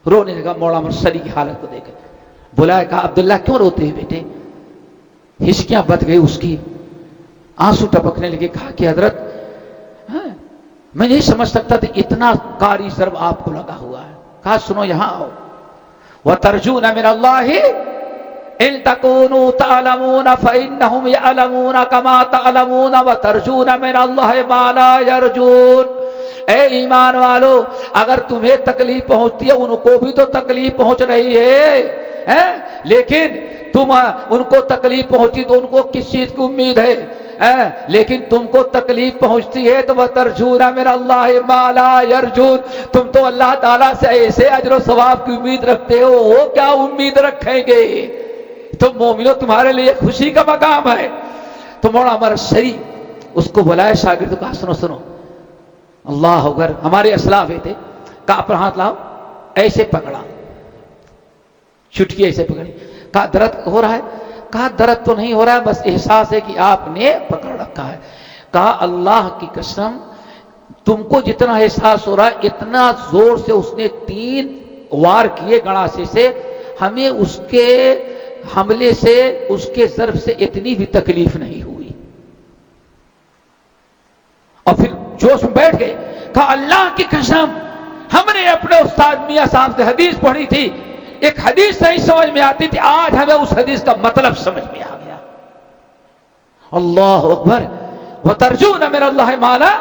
رونے لگا مولانا امرتسری کی حالت کو دیکھ کر۔ بلایا، کہا عبداللہ کیوں روتے ہیں بیٹے؟ ہچکیاں بت گئی اس کی، آنسو ٹپکنے لگے۔ کہا کہ حضرت میں نہیں سمجھ سکتا تھا اتنا کاری ضرب آپ کو لگا ہوا ہے۔ کہا سنو یہاں آؤ، وَتَرْجُونَ مِنَ اللَّهِ إِن تَكُونُوا تَعْلَمُونَ فَإِنَّهُمْ يَعْلَمُونَ كَمَا تَعْلَمُونَ وَتَرْجُونَ مِنَ اللَّهِ مَا لَا يَرْجُونَ۔ اے ایمان والو، اگر تمہیں تکلیف پہنچتی ہے، ان کو بھی تو تکلیف پہنچ رہی ہے، لیکن تم ان کو تکلیف پہنچی تو ان کو کس چیز کی امید ہے؟ لیکن تم کو تکلیف پہنچتی ہے تو وَتَرْجُونَ مِنَ اللَّهِ مَا لَا يَرْجُونَ، تم تو اللہ تعالیٰ سے ایسے اجر و ثواب کی امید رکھتے ہو، وہ کیا امید رکھیں گے؟ تو مومنو تمہارے لیے خوشی کا مقام ہے۔ تو مولانا امرتسری اس کو بلائے، شاگرد کو کہا سنو سنو، اللہ اکبر، ہمارے اسلاف تھے، کہا پر ہاتھ لاؤ، ایسے پکڑا، چٹکی ایسے پکڑی، کہا درد ہو رہا ہے؟ کہا درد تو نہیں ہو رہا ہے، بس احساس ہے کہ آپ نے پکڑ رکھا ہے۔ کہا اللہ کی قسم، تم کو جتنا احساس ہو رہا ہے اتنا زور سے اس نے 3 وار کیے گڑاسے سے، ہمیں اس کے حملے سے، اس کے ضرب سے اتنی بھی تکلیف نہیں ہوئی۔ اور پھر جوش میں بیٹھ گئے، کہا اللہ کی قسم، ہم نے اپنے استاد میاں صاحب سے حدیث پڑھی تھی، ایک حدیث نہیں سمجھ میں آتی تھی، آج ہمیں اس حدیث کا مطلب سمجھ میں آ گیا۔ اللہ اکبر، وَتَرْجُونَ مِنَ اللَّهِ مَا لَا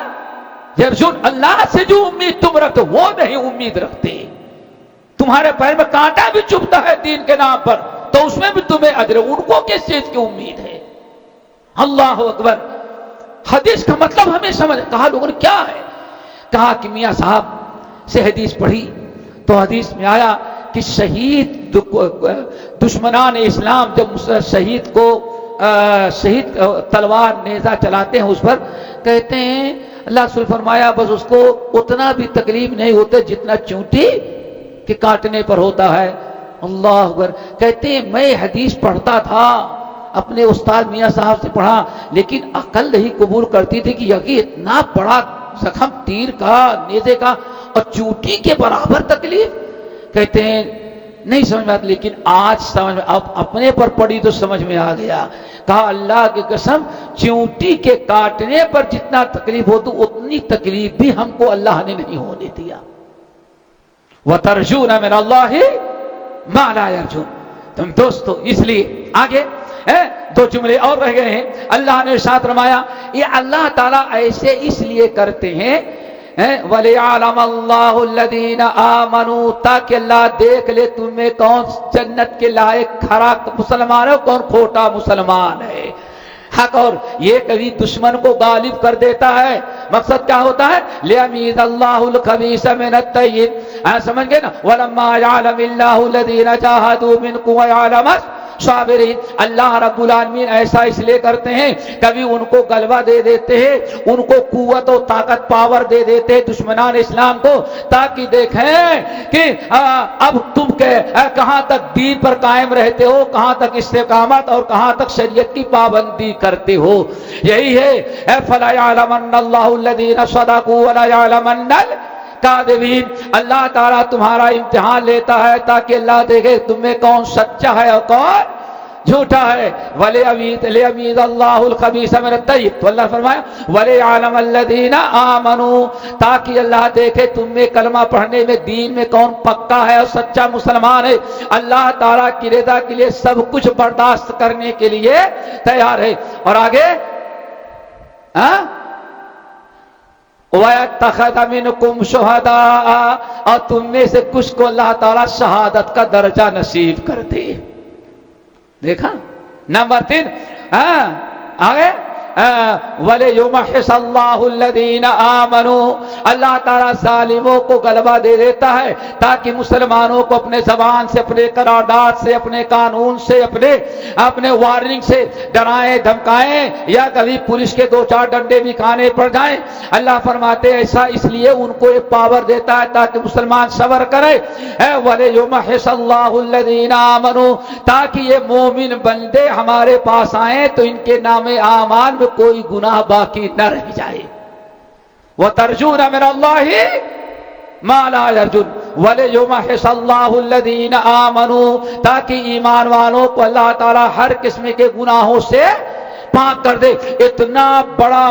يَرْجُونَ، اللہ سے جو امید تم رکھتے وہ نہیں امید رکھتے۔ تمہارے پیر میں کانٹا بھی چبھتا ہے دین کے نام پر، تو اس میں بھی تمہیں اجر، ان کو کس چیز کی امید ہے؟ اللہ اکبر، حدیث کا مطلب ہمیں سمجھ۔ کہا لوگوں نے کیا ہے؟ کہا کہ میاں صاحب سے حدیث پڑھی تو حدیث میں آیا کہ شہید دشمنان اسلام جب شہید کو شہید تلوار نیزہ چلاتے ہیں اس پر، کہتے ہیں اللہ رسول فرمایا بس اس کو اتنا بھی تکلیف نہیں ہوتا جتنا چونٹی کے کاٹنے پر ہوتا ہے، اللہ اکبر. کہتے ہیں میں حدیث پڑھتا تھا, اپنے استاد میاں صاحب سے پڑھا, لیکن عقل نہیں قبول کرتی تھی کہ یقین اتنا بڑا زخم تیر کا, نیزے کا, اور چوٹی کے برابر تکلیف. کہتے ہیں نہیں سمجھ میں آتی, لیکن آج سمجھ میں, اب اپنے پر پڑی تو سمجھ میں آ گیا. کہا اللہ کی قسم, چونٹی کے کاٹنے پر جتنا تکلیف ہو تو اتنی تکلیف بھی ہم کو اللہ نے نہیں ہونے دیا. وَتَرْجُونَ مِنَ اللَّهِ مَا لَا يَرْجُونَ. تم دوستو اس لیے آگے دو جملے اور رہ گئے ہیں. اللہ نے ارشاد فرمایا یہ اللہ تعالیٰ ایسے اس لیے کرتے ہیں وَلِيَعْلَمَ اللَّهُ الَّذِينَ آمَنُوا, تاکہ اللہ دیکھ لے تم میں کون جنت کے لائق کھرا مسلمان ہے, کون کھوٹا مسلمان ہے. حق اور یہ کبھی دشمن کو غالب کر دیتا ہے. مقصد کیا ہوتا ہے؟ لِيَمِيزَ اللَّهُ الْخَبِيثَ مِنَ الطَّيِّبِ. سمجھ گئے نا, وَلَمَّا يَعْلَمِ اللَّهُ الَّذِينَ جَاهَدُوا مِنكُمْ وَيَعْلَمَ صابرین. اللہ رب العالمین ایسا اس لیے کرتے ہیں, کبھی ان کو غلبہ دے دیتے ہیں, ان کو قوت و طاقت پاور دے دیتے ہیں دشمنان اسلام کو, تاکہ دیکھیں کہ اب تم کہاں تک دین پر قائم رہتے ہو, کہاں تک استقامت اور کہاں تک شریعت کی پابندی کرتے ہو. یہی ہے فَلَا يَعْلَمَنَّ اللَّهُ الَّذِينَ صَدَقُوا وَلَا يَعْلَمَنَّ الْكَاذِبِينَ. اللہ تعالیٰ تمہارا امتحان لیتا ہے تاکہ اللہ دیکھے تم میں کون سچا ہے اور کون جھوٹا ہے. وَلِيَمِيزَ اللَّهُ الْخَبِيثَ مِنَ الطَّيِّبِ. تو اللہ فرمایا وَلِيَعْلَمَ الَّذِينَ آمَنُوا, تاکہ اللہ دیکھے تم میں کلمہ پڑھنے میں دین میں کون پکا ہے اور سچا مسلمان ہے. اللہ تعالیٰ کی رضا کے لیے سب کچھ برداشت کرنے کے لیے تیار ہے. اور آگے وَيَتَّخَذَ مِنْكُمْ شُهَدَاءَ, اور تم میں سے کچھ کو اللہ تعالیٰ شہادت کا درجہ نصیب کر دے. دیکھا نمبر 3 آگے وَلِيُمَحِّصَ اللَّهُ الَّذِينَ آمَنُوا. اللہ تعالیٰ ظالموں کو غلبہ دے دیتا ہے تاکہ مسلمانوں کو اپنے زبان سے, اپنے قرارداد سے, اپنے قانون سے, اپنے وارننگ سے ڈرائیں دھمکائیں, یا کبھی پولیس کے 2-4 ڈنڈے بھی کھانے پڑ جائیں. اللہ فرماتے ہیں ایسا اس لیے ان کو یہ پاور دیتا ہے تاکہ مسلمان صبر کرے. وَلِيُمَحِّصَ اللَّهُ الَّذِينَ آمَنُوا, تاکہ یہ مومن بندے ہمارے پاس آئیں تو ان کے نام اعمال میں کوئی گناہ باقی نہ رہ جائے. وَتَرْجُونَ مِنَ اللَّهِ مَا لَا يَرْجُونَ وَلِيُمَحِّصَ اللَّهُ الَّذِينَ آمَنُوا, تاکہ ایمان والوں کو اللہ تعالیٰ ہر قسم کے گناہوں سے پاک کر دے. اتنا بڑا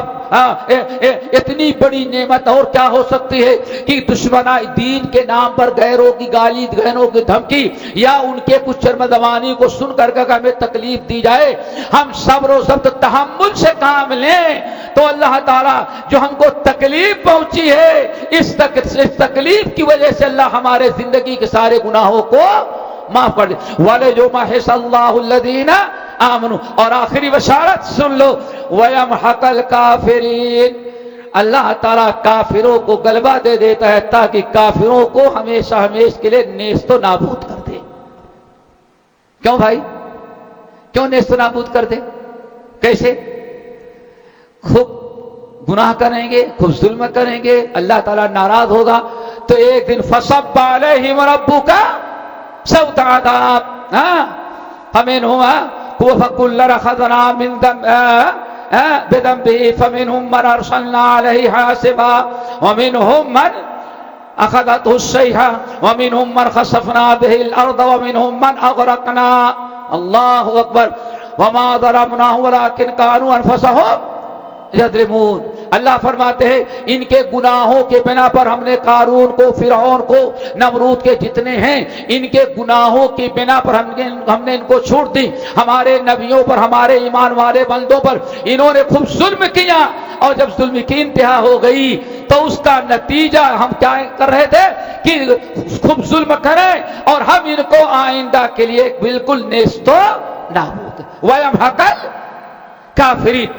اتنی بڑی نعمت اور کیا ہو سکتی ہے کہ دشمن دین کے نام پر غیروں کی گالی, غیروں کی دھمکی, یا ان کے کچھ شرم زبانی کو سن کر ہمیں تکلیف دی جائے, ہم صبر و ضبط تحمل سے کام لیں تو اللہ تعالیٰ جو ہم کو تکلیف پہنچی ہے اس تکلیف کی وجہ سے اللہ ہمارے زندگی کے سارے گناہوں کو معاف کر دے. وَلِيُمَحِّصَ اللَّهُ الَّذِينَ آمنوا. اور آخری بشارت سن لو, وَيَمْحَقَ الْكَافِرِينَ. اللہ تعالیٰ کافروں کو غلبہ دے دیتا ہے تاکہ کافروں کو ہمیشہ ہمیشہ کے لیے نیست و نابود کر دے. کیوں بھائی, کیوں نیست و نابود کر دے؟ کیسے؟ خوب گناہ کریں گے, خوب ظلم کریں گے, اللہ تعالیٰ ناراض ہوگا تو ایک دن فَصَبَّ عَلَيْهِمْ رَبُّكَ سَوْطَ عَذَابٍ. فَمِنْهُمْ وَفَكُلًّا أَخَذْنَا مِنْ بِذَنبِهِ فَمِنْهُمْ مَنْ أَرْسَلْنَا عَلَيْهِ حَاصِبًا وَمِنْهُمْ مَنْ أَخَذَتْهُ الصَّيْحَةُ وَمِنْهُمْ مَنْ خَسَفْنَا بِهِ الْأَرْضَ وَمِنْهُمْ مَنْ أَغْرَقْنَا. اللہ اکبر. وَمَا ظَلَمْنَاهُمْ وَلَكِنْ كَانُوا أَنفُسَهُمْ یظلمون. اللہ فرماتے ہیں ان کے گناہوں کے بنا پر ہم نے قارون کو, فرعون کو, نمرود کے جتنے ہیں, ان کے گناہوں کی بنا پر ہم نے ان کو چھوڑ دی. ہمارے نبیوں پر, ہمارے ایمان والے بندوں پر انہوں نے خوب ظلم کیا, اور جب ظلم کی انتہا ہو گئی تو اس کا نتیجہ ہم کیا کر رہے تھے کہ خوب ظلم کریں اور ہم ان کو آئندہ کے لیے بالکل نیست و نابود. وَيَمْحَقَ الْكَافِرِينَ.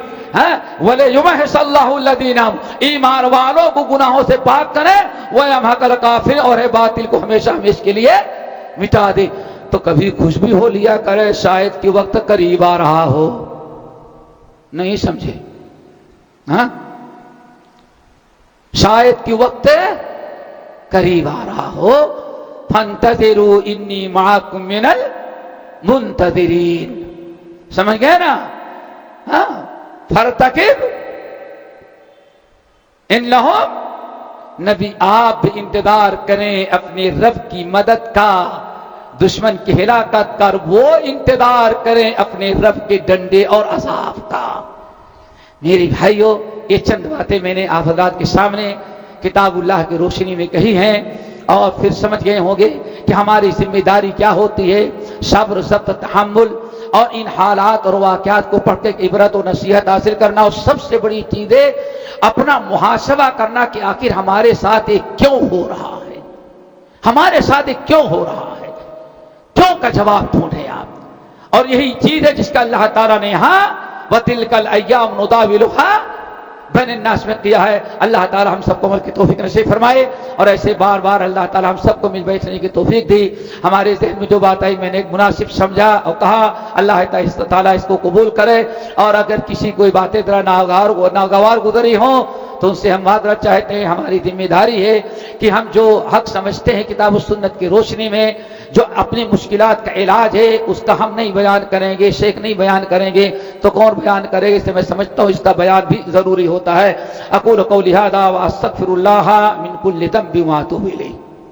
وَلِيُمَحِّصَ اللَّهُ الَّذِينَ آمَنُوا. ایمان والوں کو گناہوں سے پاک کرے. وَيَمْحَقَ الْكَافِرِينَ, اور باطل کو ہمیشہ ہمیشہ کے لیے مٹا دے. تو کبھی خوش بھی ہو لیا کرے, شاید کہ وقت قریب آ رہا ہو. نہیں سمجھے؟ شاید کہ وقت قریب آ رہا ہو فانتظروا انی معکم من المنتظرین. سمجھ گئے نا؟ ہاں، فارتقب انہم، نبی آپ بھی انتظار کریں اپنے رب کی مدد کا، دشمن کی ہلاکت کر وہ انتظار کریں اپنے رب کے ڈنڈے اور عذاب کا. میری بھائیوں، یہ چند باتیں میں نے آپ حضرات کے سامنے کتاب اللہ کی روشنی میں کہی ہیں، اور پھر سمجھ گئے ہوں گے کہ ہماری ذمہ داری کیا ہوتی ہے. صبر، ضبط، تحمل، اور ان حالات اور واقعات کو پڑھ کے عبرت و نصیحت حاصل کرنا، اور سب سے بڑی چیز ہے اپنا محاسبہ کرنا کہ آخر ہمارے ساتھ یہ کیوں ہو رہا ہے، ہمارے ساتھ یہ کیوں ہو رہا ہے، کیوں کا جواب ڈھونڈیں آپ. اور یہی چیز ہے جس کا اللہ تعالیٰ نے یہاں وَتِلْكَ الْأَيَّامُ نُدَاوِلُهَا بین الناس میں کیا ہے. اللہ تعالیٰ ہم سب کو عمل کی توفیق نصیب فرمائے، اور ایسے بار بار اللہ تعالیٰ ہم سب کو مل بیٹھنے کی توفیق دی. ہمارے ذہن میں جو بات آئی میں نے ایک مناسب سمجھا اور کہا، اللہ تعالیٰ اس کو قبول کرے. اور اگر کسی کوئی باتیں ذرا ناگوار گزری ہوں تو ان سے ہم معذرت چاہتے ہیں. ہماری ذمہ داری ہے کہ ہم جو حق سمجھتے ہیں کتاب و سنت کی روشنی میں، جو اپنی مشکلات کا علاج ہے، اس کا ہم نہیں بیان کریں گے، شیخ نہیں بیان کریں گے تو کون بیان کرے گا؟ اس سے میں سمجھتا ہوں اس کا بیان بھی ضروری ہوتا ہے. اقول قولی ھذا واستغفر اللہ من کل ذنب واتوب الیہ.